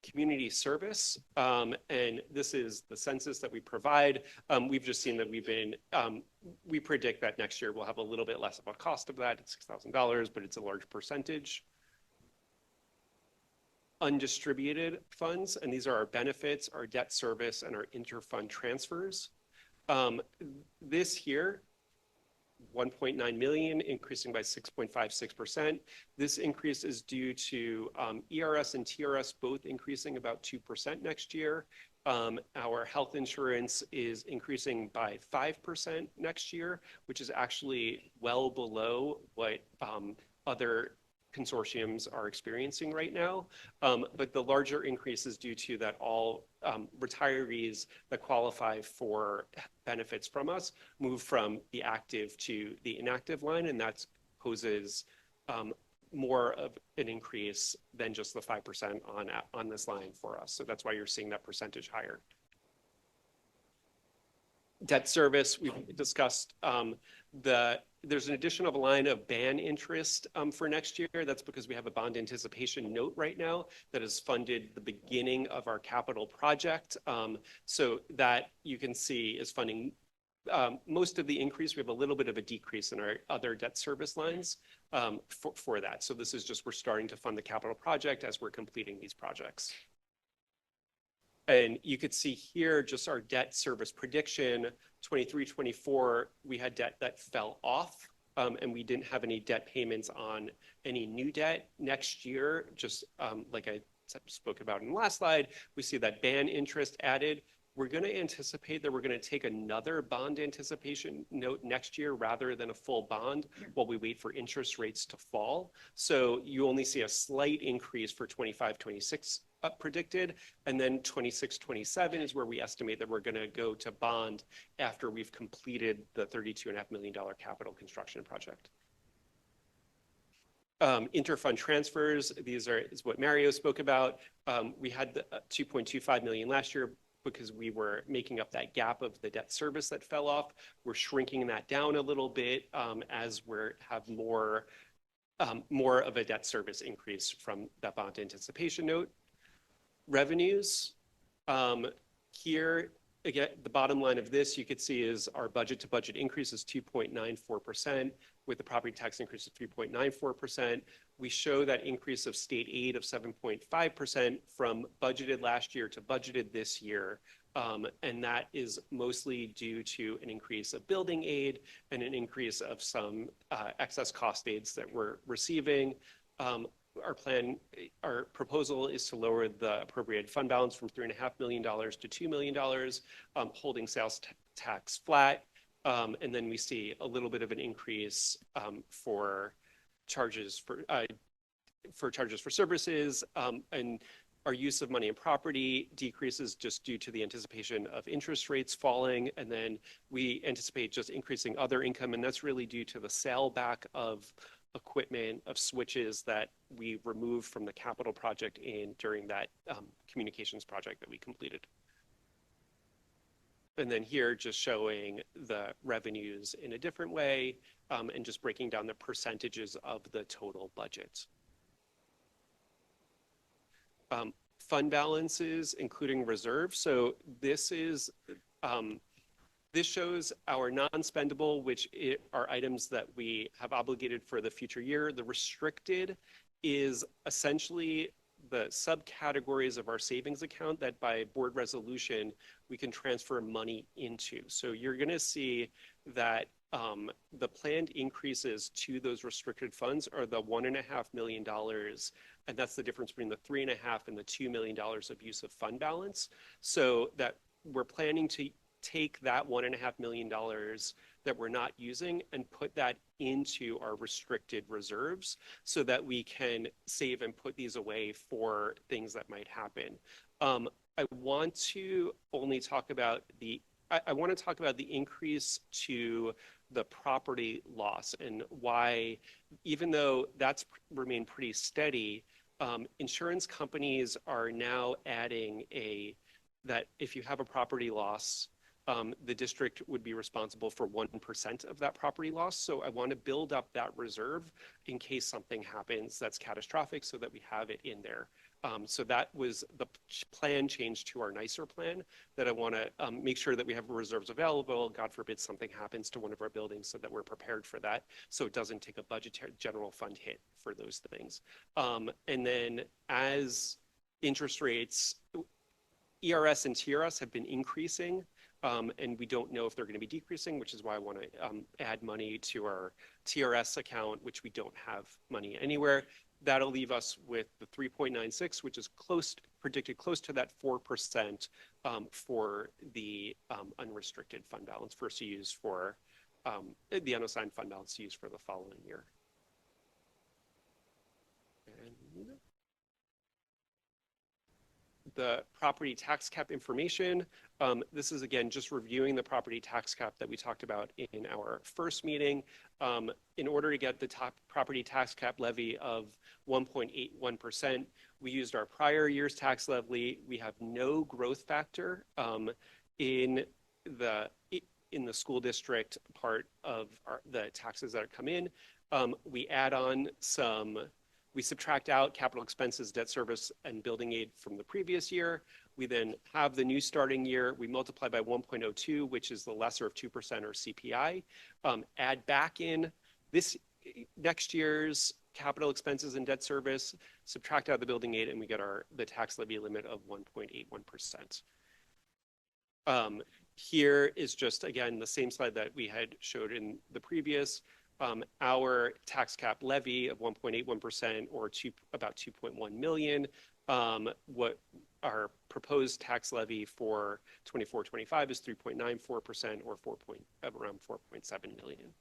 Community service, and this is the census that we provide. We've just seen that we predict that next year we'll have a little bit less of a cost of that. It's $6,000, but it's a large percentage. Undistributed funds, and these are our benefits, our debt service, and our interfund transfers. This here, 1.9 million, increasing by 6.56%. This increase is due to ERS and TRS both increasing about 2% next year. Our health insurance is increasing by 5% next year, which is actually well below what other consortiums are experiencing right now. But the larger increase is due to that all retirees that qualify for benefits from us move from the active to the inactive line, and that poses more of an increase than just the 5% on this line for us. So that's why you're seeing that percentage higher. Debt service, we've discussed there's an addition of a line of ban interest for next year. That's because we have a bond anticipation note right now that has funded the beginning of our capital project. So that you can see is funding most of the increase. We have a little bit of a decrease in our other debt service lines for that. So this is just, we're starting to fund the capital project as we're completing these projects. And you could see here just our debt service prediction, 23, 24, we had debt that fell off and we didn't have any debt payments on any new debt. Next year, just like I spoke about in the last slide, we see that ban interest added. We're going to anticipate that we're going to take another bond anticipation note next year rather than a full bond while we wait for interest rates to fall. So you only see a slight increase for 25, 26 predicted, and then 26, 27 is where we estimate that we're going to go to bond after we've completed the $32.5 million capital construction project. Interfund transfers, is what Mario spoke about. We had the 2.25 million last year because we were making up that gap of the debt service that fell off. We're shrinking that down a little bit as we have more of a debt service increase from that bond anticipation note. Revenues, here, again, the bottom line of this you could see is our budget to budget increase is 2.94%, with the property tax increase of 3.94%. We show that increase of state aid of 7.5% from budgeted last year to budgeted this year. And that is mostly due to an increase of building aid and an increase of some excess cost aids that we're receiving. Our proposal is to lower the appropriated fund balance from $3.5 million to $2 million, holding sales tax flat. And then we see a little bit of an increase for charges for services, and our use of money and property decreases just due to the anticipation of interest rates falling. And then we anticipate just increasing other income, and that's really due to the sale back of equipment, of switches that we removed from the capital project during that communications project that we completed. And then here just showing the revenues in a different way and just breaking down the percentages of the total budget. Fund balances, including reserves. So this shows our non-spendable, which are items that we have obligated for the future year. The restricted is essentially the subcategories of our savings account that by board resolution, we can transfer money into. So you're going to see that the planned increases to those restricted funds are the $1.5 million. And that's the difference between the $3.5 and the $2 million of use of fund balance. So that we're planning to take that $1.5 million that we're not using and put that into our restricted reserves so that we can save and put these away for things that might happen. I want to only talk about I want to talk about the increase to the property loss and why, even though that's remained pretty steady, insurance companies are now adding that if you have a property loss, the district would be responsible for 1% of that property loss. So I want to build up that reserve in case something happens that's catastrophic so that we have it in there. So that was the plan change to our NICER plan that I want to make sure that we have reserves available. God forbid something happens to one of our buildings so that we're prepared for that. So it doesn't take a budgetary general fund hit for those things. And then as interest rates, ERS and TRS have been increasing, and we don't know if they're going to be decreasing, which is why I want to add money to our TRS account, which we don't have money anywhere. That'll leave us with the 3.96, which is predicted close to that 4% for the unrestricted fund balance to use for the unassigned fund balance to use for the following year. And the property tax cap information. This is, again, just reviewing the property tax cap that we talked about in our first meeting. In order to get the top property tax cap levy of 1.81%, we used our prior year's tax levy. We have no growth factor in the school district part of the taxes that come in. We add on we subtract out capital expenses, debt service, and building aid from the previous year. We then have the new starting year. We multiply by 1.02, which is the lesser of 2% or CPI. Add back in this next year's capital expenses and debt service, subtract out the building aid, and we get the tax levy limit of 1.81%. Here is just, again, the same slide that we had showed in the previous. Our tax cap levy of 1.81% or about 2.1 million. What our proposed tax levy for 24-25 is 3.94% or around 4.7 million.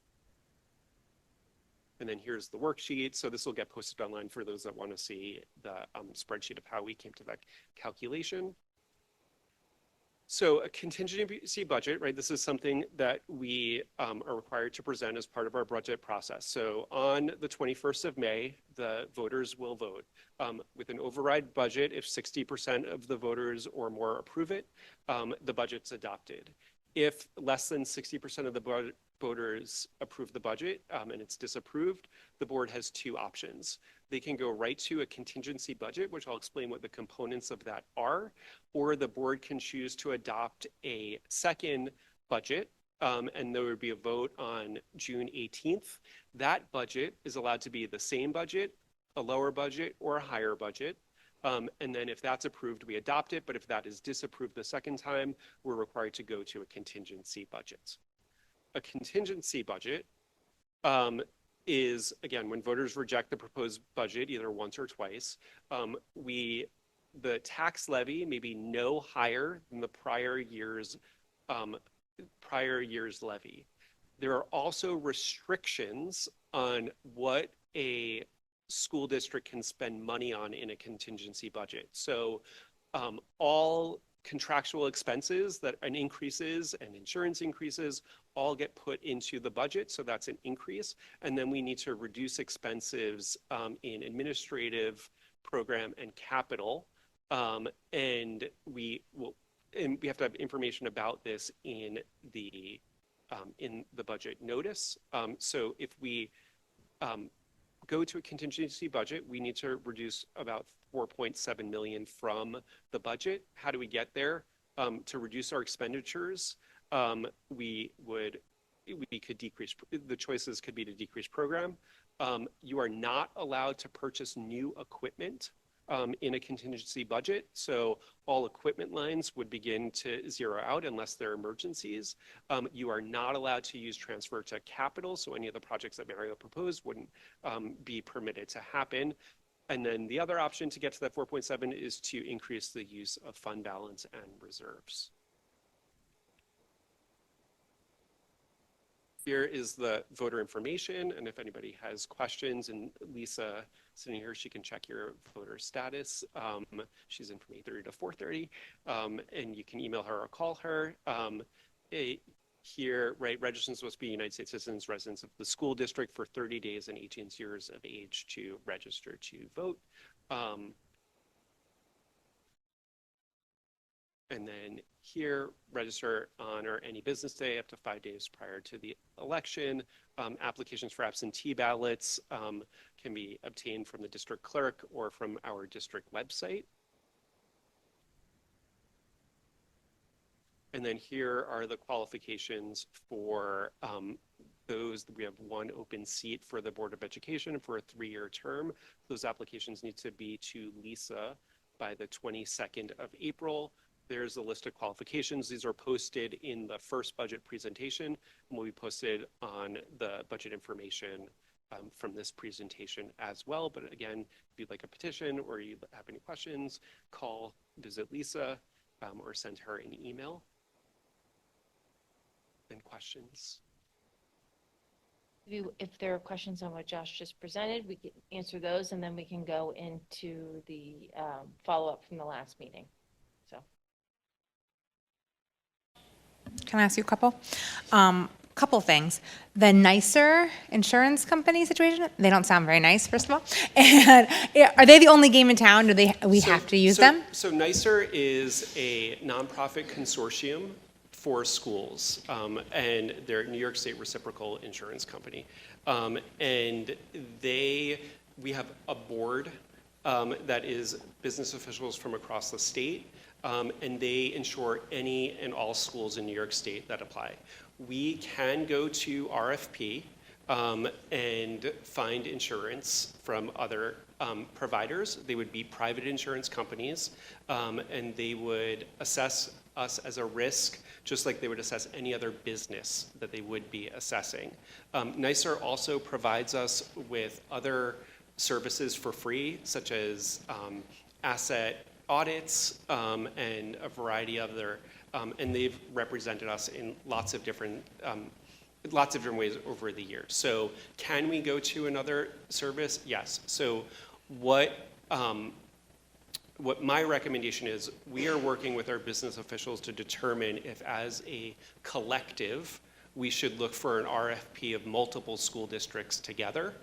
And then here's the worksheet. So this will get posted online for those that want to see the spreadsheet of how we came to that calculation. So a contingency budget, right? This is something that we are required to present as part of our budget process. So on the 21st of May, the voters will vote. With an override budget, if 60% of the voters or more approve it, the budget's adopted. If less than 60% of the voters approve the budget and it's disapproved, the board has two options. They can go right to a contingency budget, which I'll explain what the components of that are, or the board can choose to adopt a second budget, and there would be a vote on June 18th. That budget is allowed to be the same budget, a lower budget, or a higher budget. And then if that's approved, we adopt it. But if that is disapproved the second time, we're required to go to a contingency budget. A contingency budget is, again, when voters reject the proposed budget, either once or twice, the tax levy may be no higher than the prior year's levy. There are also restrictions on what a school district can spend money on in a contingency budget. So all contractual expenses and increases and insurance increases all get put into the budget. So that's an increase. And then we need to reduce expenses in administrative, program, and capital. And we have to have information about this in the budget notice. So if we go to a contingency budget, we need to reduce about 4.7 million from the budget. How do we get there? To reduce our expenditures, we could decrease, the choices could be to decrease program. You are not allowed to purchase new equipment in a contingency budget. So all equipment lines would begin to zero out unless they're emergencies. You are not allowed to use transfer to capital. So any of the projects that Mario proposed wouldn't be permitted to happen. And then the other option to get to that 4.7 is to increase the use of fund balance and reserves. Here is the voter information, and if anybody has questions, and Lisa sitting here, she can check your voter status. She's in from 8:30 to 4:30, and you can email her or call her. Here, right, registrants must be United States citizens, residents of the school district for 30 days and 18 years of age to register to vote. And then here, register on or any business day up to 5 days prior to the election. Applications for absentee ballots can be obtained from the district clerk or from our district website. And then here are the qualifications for those. We have one open seat for the Board of Education for a 3-year term. Those applications need to be to Lisa by the 22nd of April. There's a list of qualifications. These are posted in the first budget presentation and will be posted on the budget information from this presentation as well. But again, if you'd like a petition or you have any questions, call, visit Lisa, or send her an email. And questions? If there are questions on what Josh just presented, we can answer those, and then we can go into the follow-up from the last meeting. So, can I ask you a couple? Couple things. The nicer insurance company situation, they don't sound very nice, first of all. And are they the only game in town? Do we have to use them? So NYSER is a nonprofit consortium for schools, and they're a New York State reciprocal insurance company. And we have a board that is business officials from across the state, and they insure any and all schools in New York State that apply. We can go to RFP and find insurance from other providers. They would be private insurance companies, and they would assess us as a risk, just like they would assess any other business that they would be assessing. NYSER also provides us with other services for free, such as asset audits and a variety of other, and they've represented us in lots of different ways over the years. So can we go to another service? Yes. So what my recommendation is, we are working with our business officials to determine if, as a collective, we should look for an RFP of multiple school districts together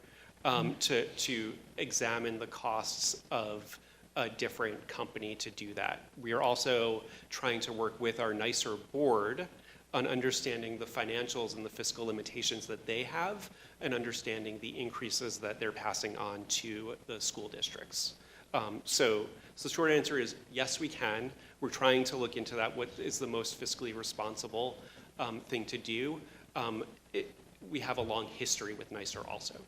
to examine the costs of a different company to do that. We are also trying to work with our NYSER board on understanding the financials and the fiscal limitations that they have, and understanding the increases that they're passing on to the school districts. So the short answer is yes, we can. We're trying to look into that, what is the most fiscally responsible thing to do. We have a long history with NYSER also.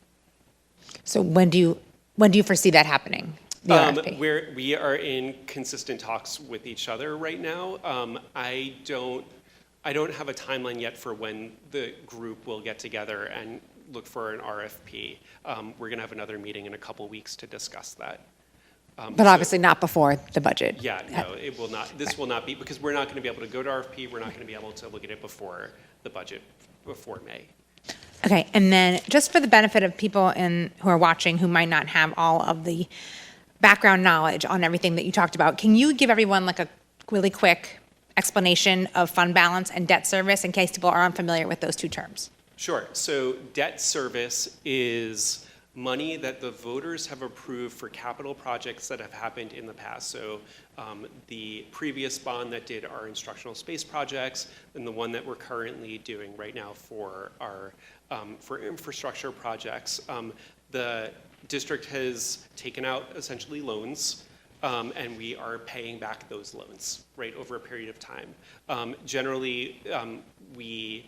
So when do you foresee that happening? We are in consistent talks with each other right now. I don't have a timeline yet for when the group will get together and look for an RFP. We're going to have another meeting in a couple weeks to discuss that. But obviously not before the budget. Yeah, no, it will not. This will not be, because we're not going to be able to go to RFP. We're not going to be able to look at it before the budget, before May. Okay, and then just for the benefit of people who are watching who might not have all of the background knowledge on everything that you talked about, can you give everyone like a really quick explanation of fund balance and debt service in case people are unfamiliar with those two terms? Sure. So debt service is money that the voters have approved for capital projects that have happened in the past. So the previous bond that did our instructional space projects, and the one that we're currently doing right now for our for infrastructure projects. The district has taken out essentially loans, and we are paying back those loans, right, over a period of time. Generally, we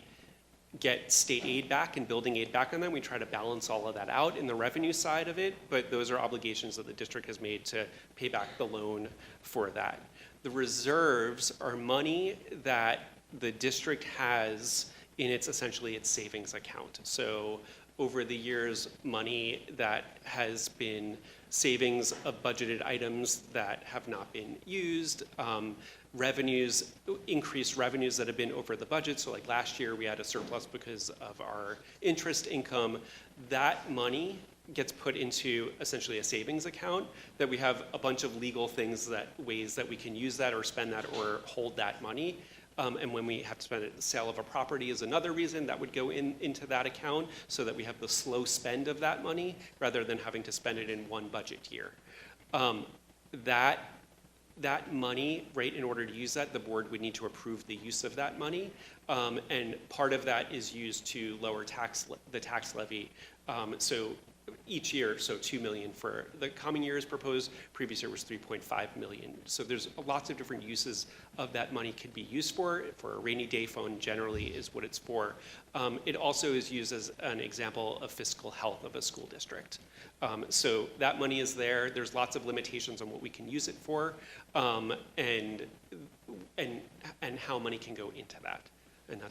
get state aid back and building aid back on them. We try to balance all of that out in the revenue side of it, but those are obligations that the district has made to pay back the loan for that. The reserves are money that the district has in essentially its savings account. So over the years, money that has been savings of budgeted items that have not been used, increased revenues that have been over the budget. So like last year, we had a surplus because of our interest income. That money gets put into essentially a savings account that we have a bunch of legal ways that we can use that or spend that or hold that money. And when we have to spend it, the sale of a property is another reason that would go into that account so that we have the slow spend of that money rather than having to spend it in one budget year. That money, right, in order to use that, the board would need to approve the use of that money. And part of that is used to lower the tax levy. So each year, so 2 million for the coming year is proposed. Previous year was 3.5 million. So there's lots of different uses of that money could be used for. For a rainy day fund generally is what it's for. It also is used as an example of fiscal health of a school district. So that money is there. There's lots of limitations on what we can use it for, and how money can go into that. And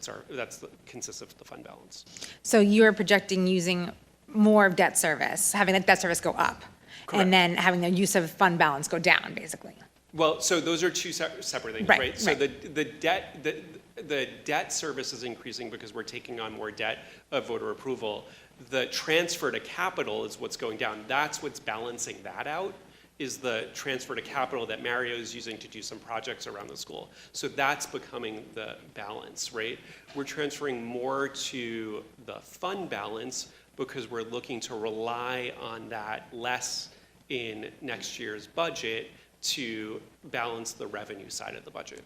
consists of the fund balance. So you're projecting using more of debt service, having the debt service go up, Correct. and then having the use of fund balance go down, basically. Well, so those are two separate things, right? So the debt service is increasing because we're taking on more debt of voter approval. The transfer to capital is what's going down. That's what's balancing that out, is the transfer to capital that Mario is using to do some projects around the school. So that's becoming the balance, right? We're transferring more to the fund balance because we're looking to rely on that less in next year's budget to balance the revenue side of the budget.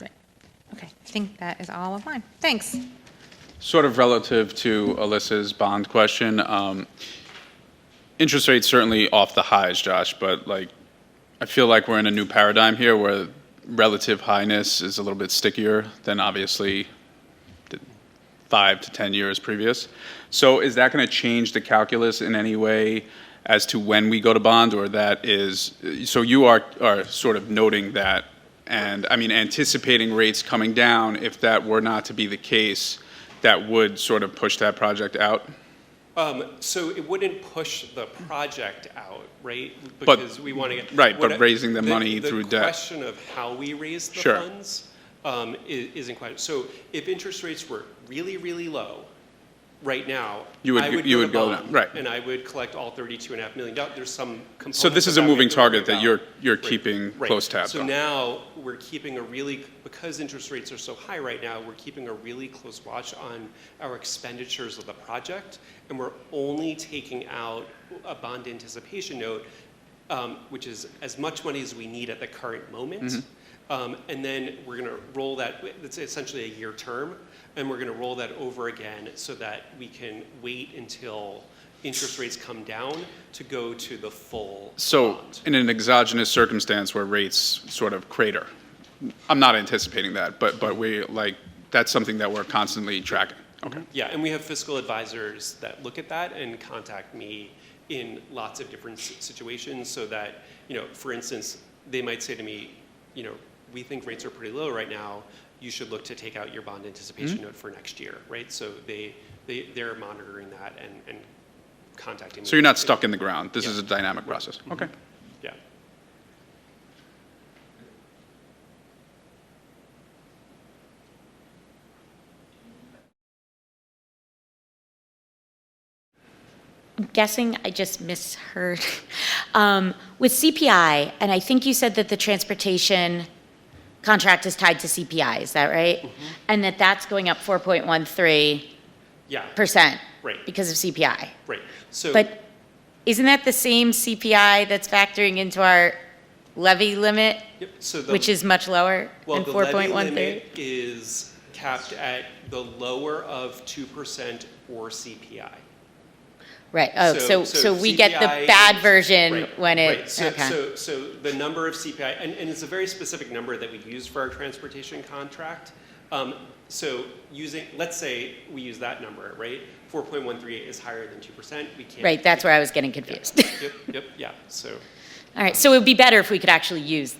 Right. Okay, I think that is all of mine. Thanks. Sort of relative to Alyssa's bond question, interest rates certainly off the highs, Josh, but like, I feel like we're in a new paradigm here where relative highness is a little bit stickier than obviously 5 to 10 years previous. So is that going to change the calculus in any way as to when we go to bond, or that is, so you are sort of noting that, and I mean anticipating rates coming down, if that were not to be the case, that would sort of push that project out? So it wouldn't push the project out, right? Because we want to get... Right, but raising the money through debt. The question of how we raise the Sure. funds is in question. So if interest rates were really, really low right now, I would go down, right? And I would collect all $32.5 million. There's some components. So this is a moving target that you're keeping close tabs So on. now we're keeping because interest rates are so high right now, we're keeping a really close watch on our expenditures of the project, and we're only taking out a bond anticipation note, which is as much money as we need at the current moment. Mm-hmm. And then we're going to roll that, it's essentially a year term, and we're going to roll that over again so that we can wait until interest rates come down to go to the full bond. In an exogenous circumstance where rates sort of crater, I'm not anticipating that, but we that's something that we're constantly tracking. Okay. Yeah, and we have fiscal advisors that look at that and contact me in lots of different situations so that, for instance, they might say to me, we think rates are pretty low right now. You should look to take out your bond anticipation Mm-hmm. note for next year, right? So they're monitoring that and contacting me. So you're not stuck in the ground. This is a dynamic process. Mm-hmm. Okay. Yeah. I'm guessing I just misheard. With CPI, and I think you said that the transportation contract is tied to CPI, is that right? Mm-hmm. And that's going up 4.13%. Yeah. Right. Because of CPI. Right. So, but isn't that the same CPI that's factoring into our levy limit, so which is much lower than 4.13%? Well, the levy limit is capped at the lower of 2% or CPI. Right. Oh, so we get the bad version when it. Right. So the number of CPI, and it's a very specific number that we use for our transportation contract. So let's say we use that number, right? 4.13 is higher than 2%. We can't. Right. That's where I was getting confused. Yep. Yeah. So. All right. So it would be better if we could actually use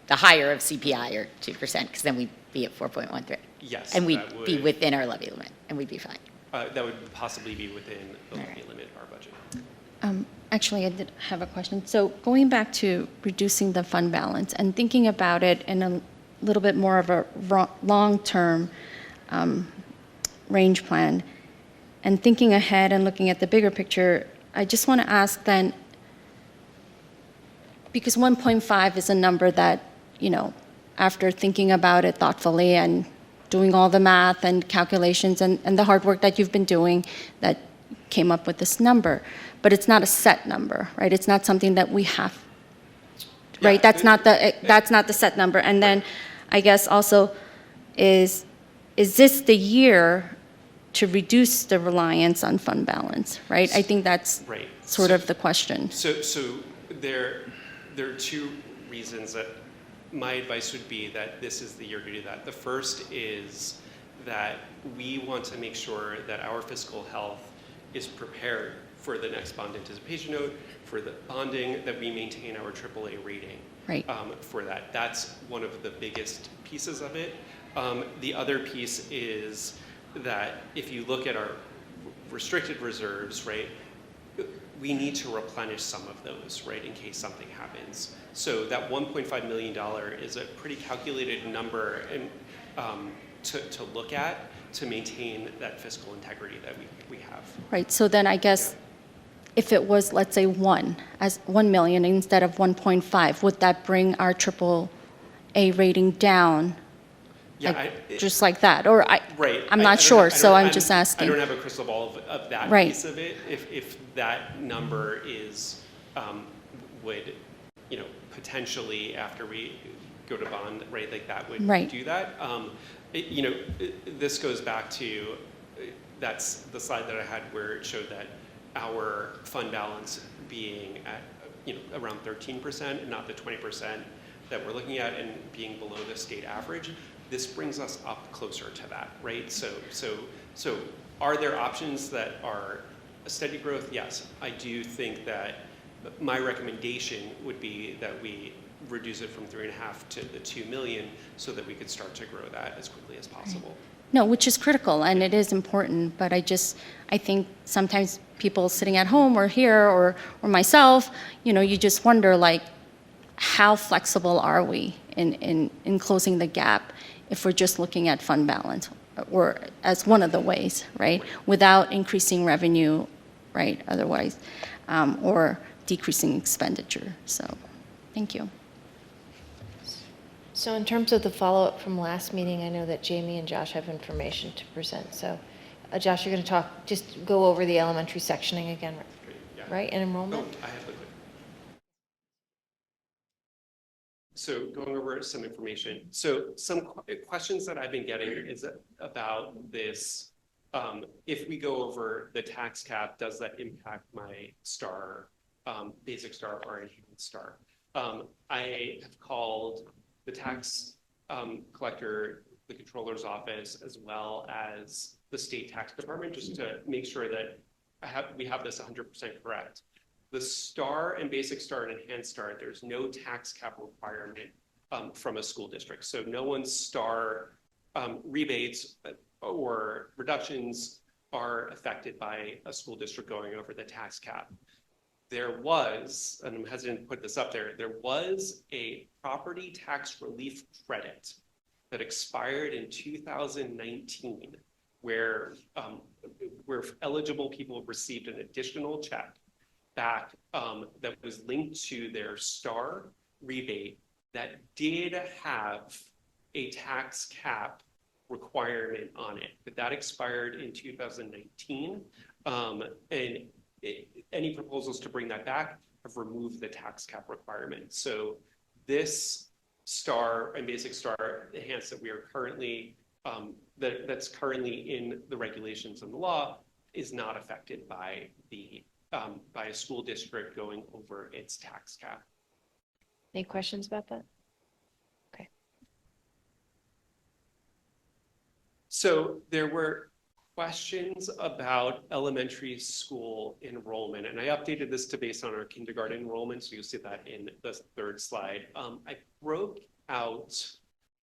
the higher of CPI or 2%, because then we'd be at 4.13. Yes. And we'd be within our levy limit, and we'd be fine. That would possibly be within the levy limit of our budget. Actually, I did have a question. So going back to reducing the fund balance and thinking about it in little bit more of a long-term range plan. And thinking ahead and looking at the bigger picture, I just want to ask then, because 1.5 is a number that, after thinking about it thoughtfully and doing all the math and calculations and the hard work that you've been doing, that came up with this number. But it's not a set number, right? It's not something that we have, right? That's not the set number. And then I guess also is this the year to reduce the reliance on fund balance, right? I think that's Right. sort of the question. So there are two reasons that my advice would be that this is the year to do that. The first is that we want to make sure that our fiscal health is prepared for the next bond anticipation note, for the bonding, that we maintain our AAA rating. Right. For that. That's one of the biggest pieces of it. The other piece is that if you look at our restricted reserves, right, we need to replenish some of those, right, in case something happens. So that $1.5 million is a pretty calculated number and to look at to maintain that fiscal integrity that we have. Right, so then I guess if it was, let's say, 1 million instead of 1.5, would that bring our AAA rating down? Yeah, Just like that, or right. I'm not sure, so I'm just asking. I don't have a crystal ball of that Right. piece of it. If that number is, would, potentially after we go to bond, right, like that would Right. do that. This goes back to, that's the slide that I had where it showed that our fund balance being at, around 13% and not the 20% that we're looking at and being below the state average. This brings us up closer to that, right? So are there options that are a steady growth? Yes. I do think that my recommendation would be that we reduce it from 3.5 to the 2 million so that we could start to grow that as quickly as possible. No, which is critical, and it is important, but I think sometimes people sitting at home or here or myself, you just wonder, like, how flexible are we in closing the gap if we're just looking at fund balance, or as one of the ways, right? Without increasing revenue, right, otherwise, or decreasing expenditure. So, thank you. So in terms of the follow-up from last meeting, I know that Jamie and Josh have information to present. So Josh, you're going to just go over the elementary sectioning again, right, and enrollment? Oh, I have the So going over some information. So some questions that I've been getting is about this. If we go over the tax cap, does that impact my STAR, basic STAR or enhanced STAR? I have called the tax collector, the controller's office, as well as the state tax department, just to make sure that we have this 100% correct. The STAR and basic STAR and enhanced STAR, there's no tax cap requirement from a school district. So no one's STAR rebates or reductions are affected by a school district going over the tax cap. There was, and I'm hesitant to put this up there was a property tax relief credit that expired in 2019 where eligible people received an additional check back that was linked to their STAR rebate that did have a tax cap requirement on it, but that expired in 2019. Any proposals to bring that back have removed the tax cap requirement. So this STAR and basic STAR enhanced that we are currently, that's currently in the regulations and the law is not affected by by a school district going over its tax cap. Any questions about that? Okay. So there were questions about elementary school enrollment, and I updated this to based on our kindergarten enrollment, so you'll see that in the third slide. I broke out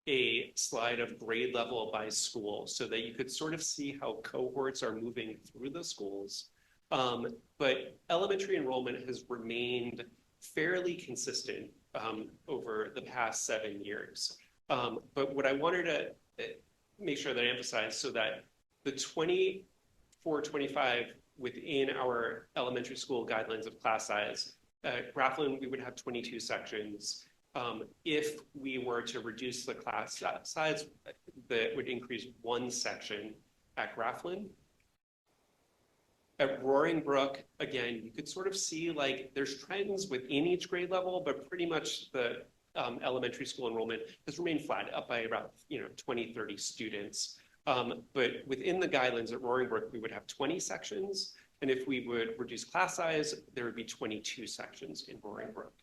a slide of grade level by school so that you could sort of see how cohorts are moving through the schools. But elementary enrollment has remained fairly consistent over the past 7 years. But what I wanted to make sure that I emphasize so that the 24-25 within our elementary school guidelines of class size, Grafflin, we would have 22 sections. If we were to reduce the class size, that would increase 1 section at Grafflin. At Roaring Brook, again, you could sort of see like there's trends within each grade level, but pretty much the elementary school enrollment has remained flat, up by about 20, 30 students. But within the guidelines at Roaring Brook, we would have 20 sections. And if we would reduce class size, there would be 22 sections in Roaring Brook.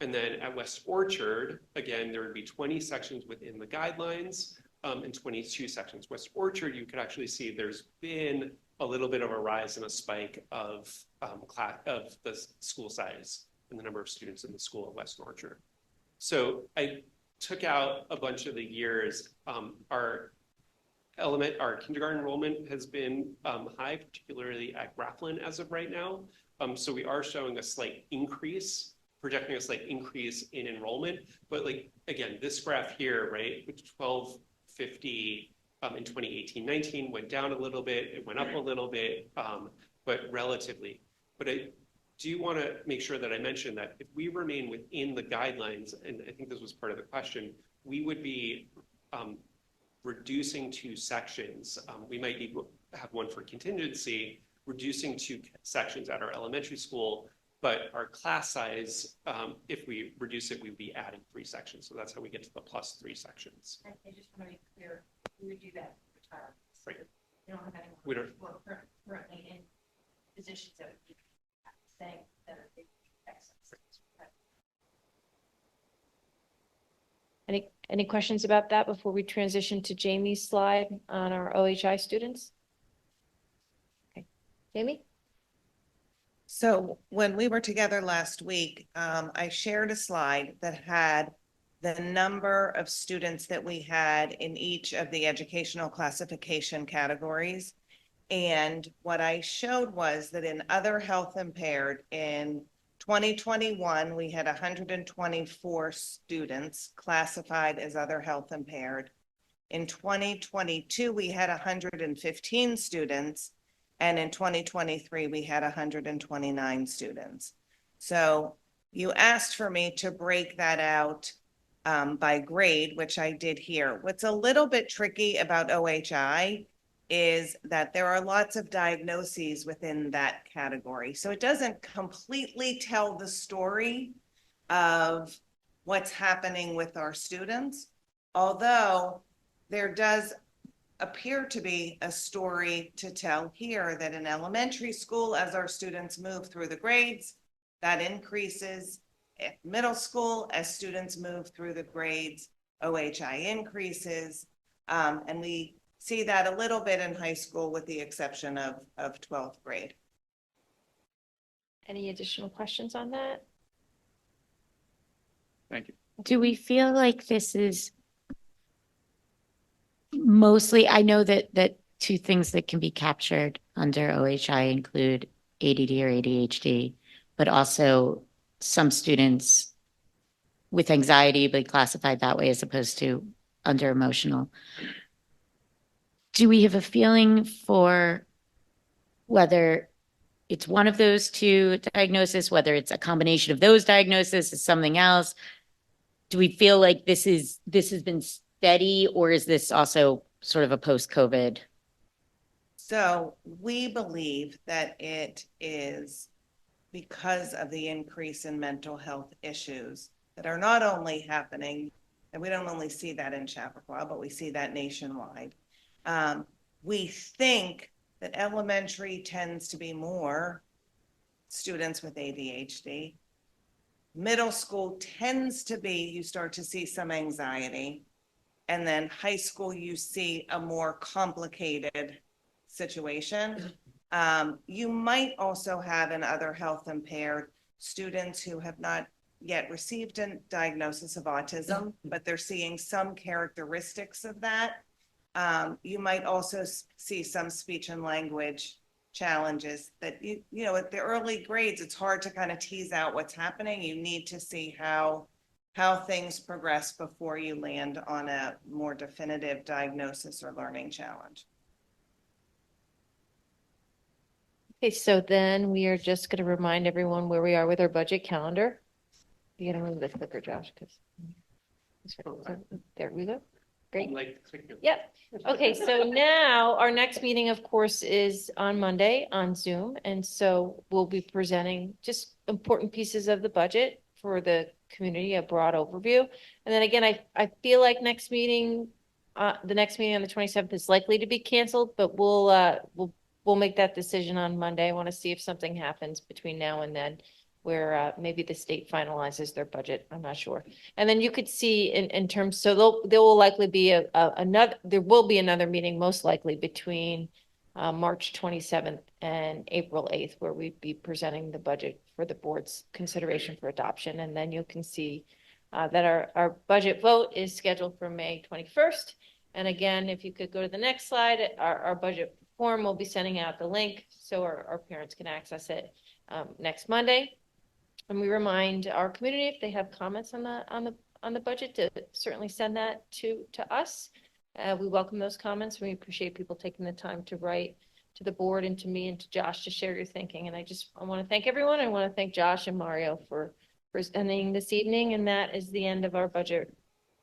And then at West Orchard, again, there would be 20 sections within the guidelines and 22 sections. West Orchard, you could actually see there's been a little bit of a rise and a spike of the school size and the number of students in the school at West Orchard. So I took out a bunch of the years. Our kindergarten enrollment has been high, particularly at Grafflin as of right now. So we are showing a slight increase, projecting a slight increase in enrollment. But like, again, this graph here, right, which 1250 in 2018-19 went down a little bit, it went up a little bit, but relatively. But I do want to make sure that I mention that if we remain within the guidelines, and I think this was part of the question, we would be reducing 2 sections. We might need to have one for contingency, reducing 2 sections at our elementary school, but our class size, if we reduce it, we'd be adding 3 sections. So that's how we get to the +3 sections. I just want to be clear, we would do that for retirement. Right. You don't have anyone We don't. who are currently in positions that would be saying that are big excess. Any questions about that before we transition to Jamie's slide on our OHI students? Okay, Jamie? So when we were together last week, I shared a slide that had the number of students that we had in each of the educational classification categories. And what I showed was that in other health impaired in 2021, we had 124 students classified as other health impaired. In 2022, we had 115 students. And in 2023, we had 129 students. So you asked for me to break that out by grade, which I did here. What's a little bit tricky about OHI is that there are lots of diagnoses within that category. So it doesn't completely tell the story of what's happening with our students, although there does appear to be a story to tell here that in elementary school, as our students move through the grades, that increases. At middle school, as students move through the grades, OHI increases. And we see that a little bit in high school with the exception of 12th grade. Any additional questions on that? Thank you. Do we feel like this is mostly, I know that 2 things that can be captured under OHI include ADD or ADHD, but also some students with anxiety be classified that way as opposed to under emotional. Do we have a feeling for whether it's one of those 2 diagnoses, whether it's a combination of those diagnoses, is something else? Do we feel like this has been steady, or is this also sort of a post-COVID? So we believe that it is because of the increase in mental health issues that are not only happening, and we don't only see that in Chappaqua, but we see that nationwide. We think that elementary tends to be more students with ADHD. Middle school tends to be, you start to see some anxiety. And then high school, you see a more complicated situation. You might also have in other health impaired students who have not yet received a diagnosis of autism, but they're seeing some characteristics of that. You might also see some speech and language challenges that, you know, at the early grades, it's hard to kind of tease out what's happening. You need to see how how things progress before you land on a more definitive diagnosis or learning challenge. Okay, so then we are just going to remind everyone where we are with our budget calendar. You gotta move the clicker, Josh, because there we go. Great. Yep. Okay, so now our next meeting, of course, is on Monday on Zoom. And so we'll be presenting just important pieces of the budget for the community, a broad overview. And then again, I feel like the next meeting on the 27th is likely to be canceled, but we'll make that decision on Monday. I want to see if something happens between now and then where maybe the state finalizes their budget. I'm not sure. And then you could see in terms, so there will likely be another meeting, most likely between March 27th and April 8th, where we'd be presenting the budget for the board's consideration for adoption. And then you can see that our budget vote is scheduled for May 21st. And again, if you could go to the next slide, our budget form will be sending out the link so our parents can access it next Monday. And we remind our community, if they have comments on the budget, to certainly send that to us. We welcome those comments. We appreciate people taking the time to write to the board and to me and to Josh to share your thinking. And I want to thank everyone. I want to thank Josh and Mario for presenting this evening. And that is the end of our budget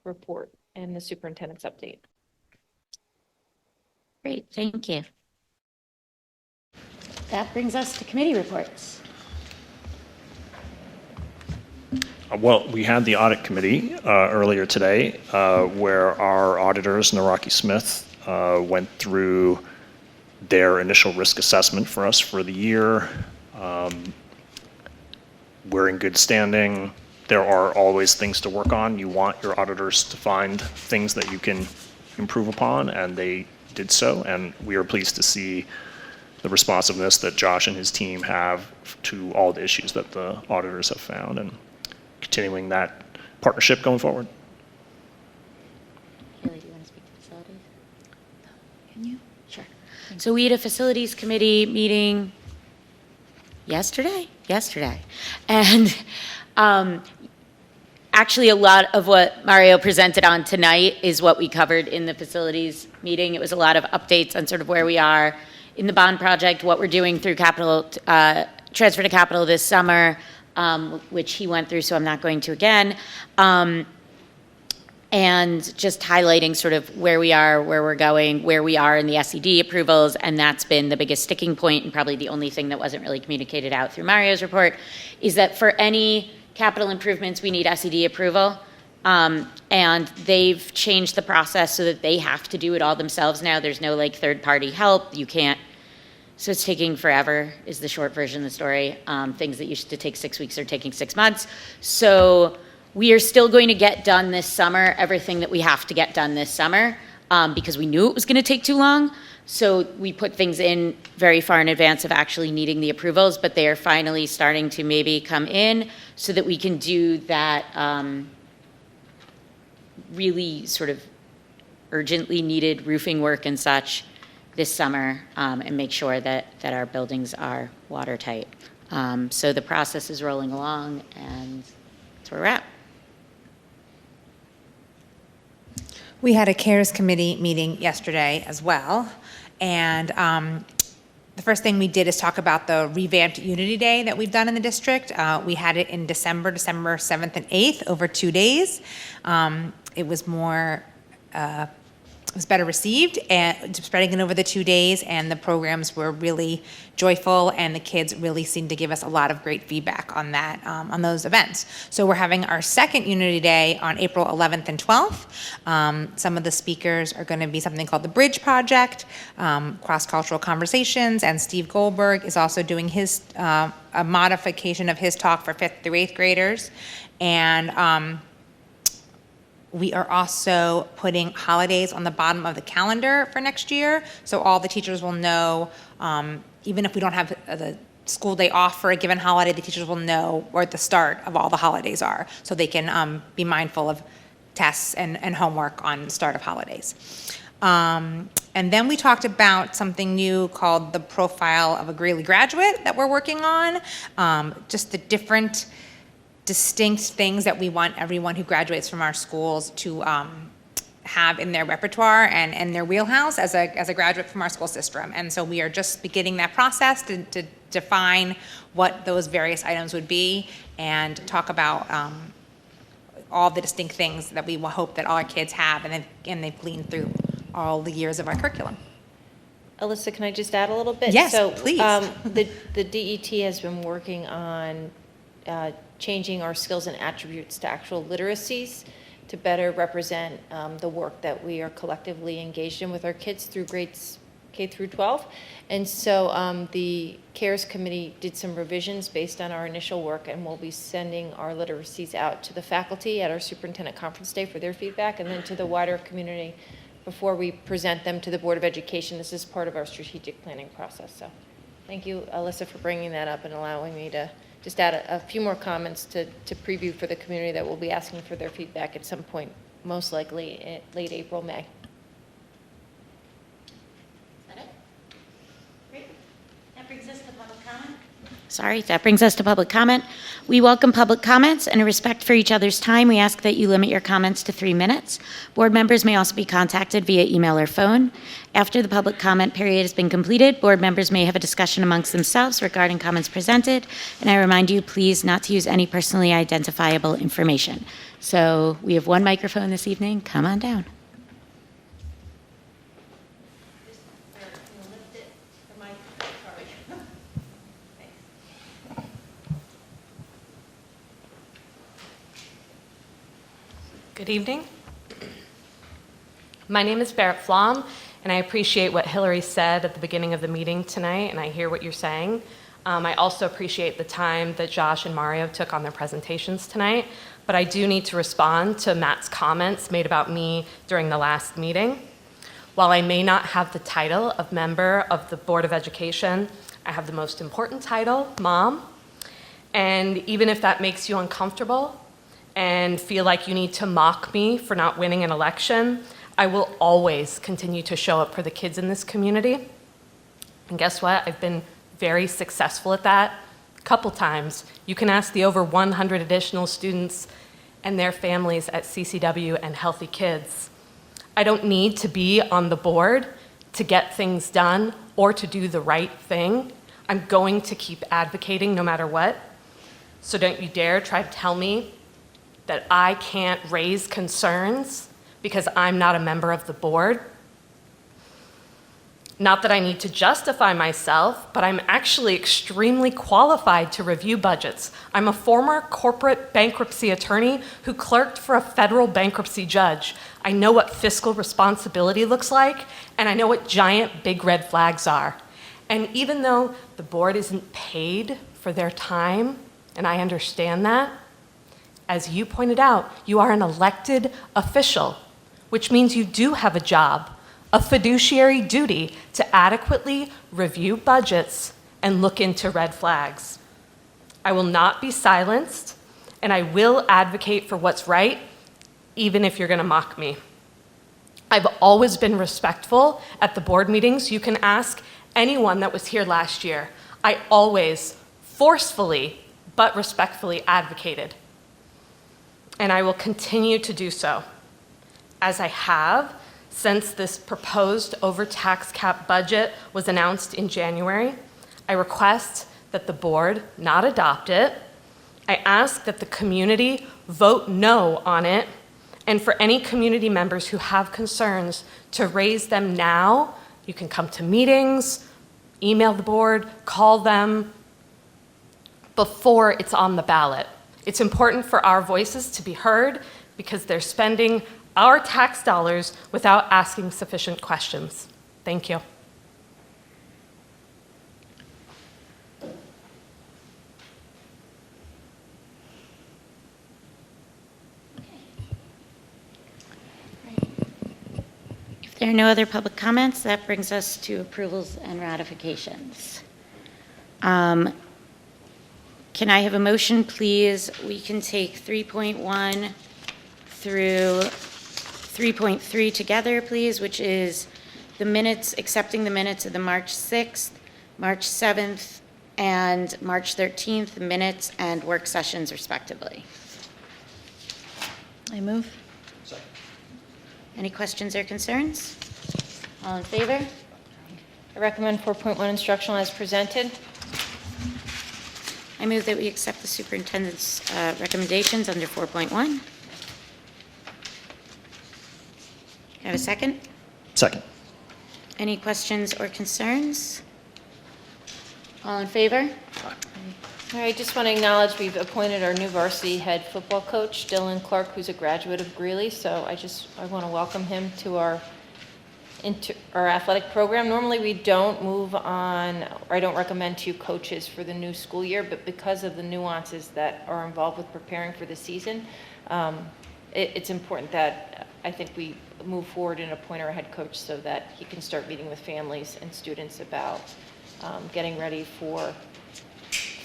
report and the superintendent's update. Great, thank you. That brings us to committee reports. Well, we had the audit committee earlier today where our auditors, Naraki Smith, went through their initial risk assessment for us for the year. We're in good standing. There are always things to work on. You want your auditors to find things that you can improve upon, and they did so. And we are pleased to see the responsiveness that Josh and his team have to all the issues that the auditors have found, and continuing that partnership going forward. Haley, do you want to speak to facilities? Can you? Sure. So we had a facilities committee meeting yesterday. And actually a lot of what Mario presented on tonight is what we covered in the facilities meeting. It was a lot of updates on sort of where we are in the bond project, what we're doing through capital, transfer to capital this summer, which he went through, so I'm not going to again. And just highlighting sort of where we are, where we're going, where we are in the SED approvals, and that's been the biggest sticking point and probably the only thing that wasn't really communicated out through Mario's report, is that for any capital improvements, we need SED approval. And they've changed the process so that they have to do it all themselves now. There's no like third-party help. You can't. So it's taking forever is the short version of the story. Things that used to take 6 weeks are taking 6 months. So we are still going to get done this summer, everything that we have to get done this summer, because we knew it was going to take too long. So we put things in very far in advance of actually needing the approvals, but they are finally starting to maybe come in so that we can do that really sort of urgently needed roofing work and such this summer, and make sure that our buildings are watertight. So the process is rolling along, and that's where we're at. We had a CARES committee meeting yesterday as well. And the first thing we did is talk about the revamped Unity Day that we've done in the district. We had it in December 7th and 8th, over 2 days. It was more, it was better received, and spreading it over the 2 days, and the programs were really joyful, and the kids really seemed to give us a lot of great feedback on that, on those events. So we're having our second Unity Day on April 11th and 12th. Some of the speakers are going to be something called the Bridge Project, cross-cultural conversations, and Steve Goldberg is also doing his a modification of his talk for 5th through 8th graders, and we are also putting holidays on the bottom of the calendar for next year, so all the teachers will know, even if we don't have the school day off for a given holiday, the teachers will know where the start of all the holidays are, so they can be mindful of tests and homework on the start of holidays. And then we talked about something new called the Profile of a Greeley Graduate that we're working on, just the different distinct things that we want everyone who graduates from our schools to have in their repertoire and their wheelhouse as a graduate from our school system. And so we are just beginning that process to define what those various items would be and talk about all the distinct things that we will hope that all our kids have and they've gleaned through all the years of our curriculum. Alyssa, can I just add a little bit? Yes, So, please. The DET has been working on changing our skills and attributes to actual literacies to better represent the work that we are collectively engaged in with our kids through grades K through 12. And so the CARES committee did some revisions based on our initial work, and we'll be sending our literacies out to the faculty at our superintendent conference day for their feedback, and then to the wider community before we present them to the Board of Education. This is part of our strategic planning process. So thank you, Alyssa, for bringing that up and allowing me to just add a few more comments to preview for the community that will be asking for their feedback at some point, most likely in late April, May. Sorry, that brings us to public comment. We welcome public comments, and in respect for each other's time, we ask that you limit your comments to 3 minutes. Board members may also be contacted via email or phone. After the public comment period has been completed, board members may have a discussion amongst themselves regarding comments presented, and I remind you, please, not to use any personally identifiable information. So we have one microphone this evening. Come on down. Good evening. My name is Barrett Flom, and I appreciate what Hillary said at the beginning of the meeting tonight, and I hear what you're saying. I also appreciate the time that Josh and Mario took on their presentations tonight, but I do need to respond to Matt's comments made about me during the last meeting. While I may not have the title of member of the Board of Education, I have the most important title, Mom. And even if that makes you uncomfortable, and feel like you need to mock me for not winning an election, I will always continue to show up for the kids in this community. And guess what? I've been very successful at that a couple times. You can ask the over 100 additional students and their families at CCW and Healthy Kids. I don't need to be on the board to get things done or to do the right thing. I'm going to keep advocating no matter what. So don't you dare try to tell me that I can't raise concerns because I'm not a member of the board. Not that I need to justify myself, but I'm actually extremely qualified to review budgets. I'm a former corporate bankruptcy attorney who clerked for a federal bankruptcy judge. I know what fiscal responsibility looks like, and I know what giant big red flags are. And even though the board isn't paid for their time, and I understand that, as you pointed out, you are an elected official, which means you do have a job, a fiduciary duty to adequately review budgets and look into red flags. I will not be silenced, and I will advocate for what's right, even if you're going to mock me. I've always been respectful at the board meetings. You can ask anyone that was here last year. I always forcefully but respectfully advocated. And I will continue to do so, as I have since this proposed overtax cap budget was announced in January. I request that the board not adopt it. I ask that the community vote no on it, and for any community members who have concerns to raise them now. You can come to meetings, email the board, call them before it's on the ballot. It's important for our voices to be heard because they're spending our tax dollars without asking sufficient questions. Thank you. If there are no other public comments, that brings us to approvals and ratifications. Can I have a motion, please? We can take 3.1 through 3.3 together, please, which is the minutes, accepting the minutes of the March 6th, March 7th, and March 13th minutes and work sessions respectively. I move. Any questions or concerns? All in favor? I recommend 4.1 instructional as presented. I move that we accept the superintendent's recommendations under 4.1. Have a second? Second. Any questions or concerns? All in favor? All right, just want to acknowledge we've appointed our new varsity head football coach, Dylan Clark, who's a graduate of Greeley. So I want to welcome him to our athletic program. Normally, we don't move on, or I don't recommend 2 coaches for the new school year, but because of the nuances that are involved with preparing for the season, it's important that I think we move forward and appoint our head coach so that he can start meeting with families and students about getting ready for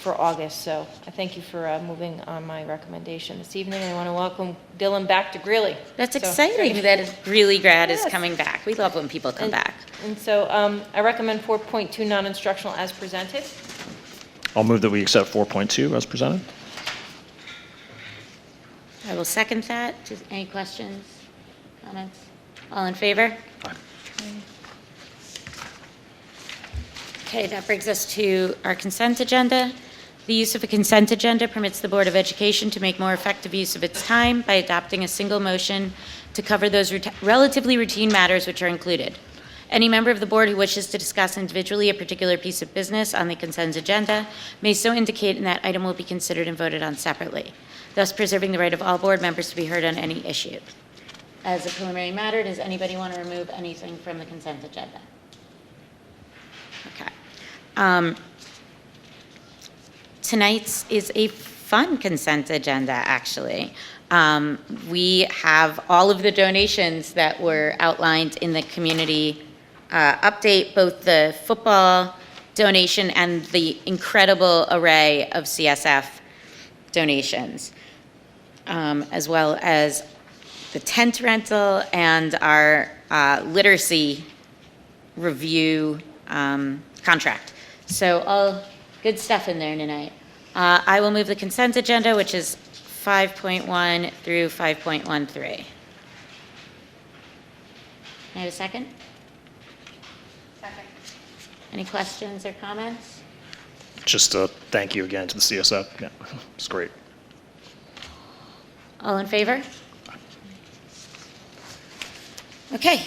August. So I thank you for moving on my recommendation this evening. I want to welcome Dylan back to Greeley. That's So- exciting that a Greeley grad is Yes. coming back. We love when people come back. And so I recommend 4.2 non-instructional as presented. I'll move that we accept 4.2 as presented. I will second that. Any questions, comments? All in favor? Okay, that brings us to our consent agenda. The use of a consent agenda permits the Board of Education to make more effective use of its time by adopting a single motion to cover those relatively routine matters which are included. Any member of the board who wishes to discuss individually a particular piece of business on the consent agenda may so indicate, and that item will be considered and voted on separately, thus preserving the right of all board members to be heard on any issue. As a preliminary matter, does anybody want to remove anything from the consent agenda? Okay. Tonight's is a fun consent agenda, actually. We have all of the donations that were outlined in the community update, both the football donation and the incredible array of CSF donations, as well as the tent rental and our literacy review contract. So all good stuff in there tonight. I will move the consent agenda, which is 5.1 through 5.13. May I have a second? Second. Any questions or comments? Just a thank you again to the CSF. Yeah, it's great. All in favor? Okay.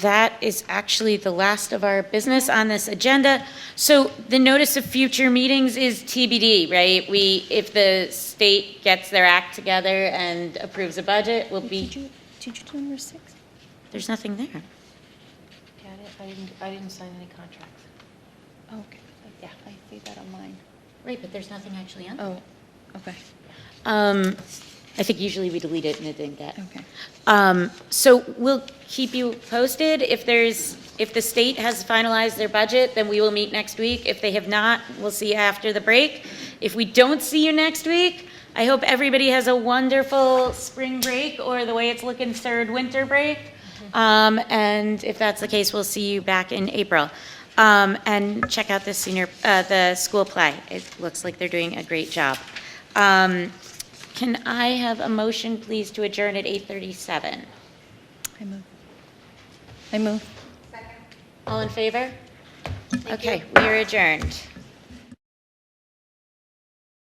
That is actually the last of our business on this agenda. So the notice of future meetings is TBD, right? If the state gets their act together and approves a budget, we'll be. Did you do number 6? There's nothing there. Got it. I didn't sign any contracts. Oh, okay. Yeah, I see that on mine. Right, but there's nothing actually on there. Oh, okay. I think usually we delete it and it didn't get. Okay. So we'll keep you posted. If the state has finalized their budget, then we will meet next week. If they have not, we'll see you after the break. If we don't see you next week, I hope everybody has a wonderful spring break, or the way it's looking, third winter break. And if that's the case, we'll see you back in April. And check out the school play. It looks like they're doing a great job. Can I have a motion, please, to adjourn at 8:37? I move. All in favor? Okay, we are adjourned.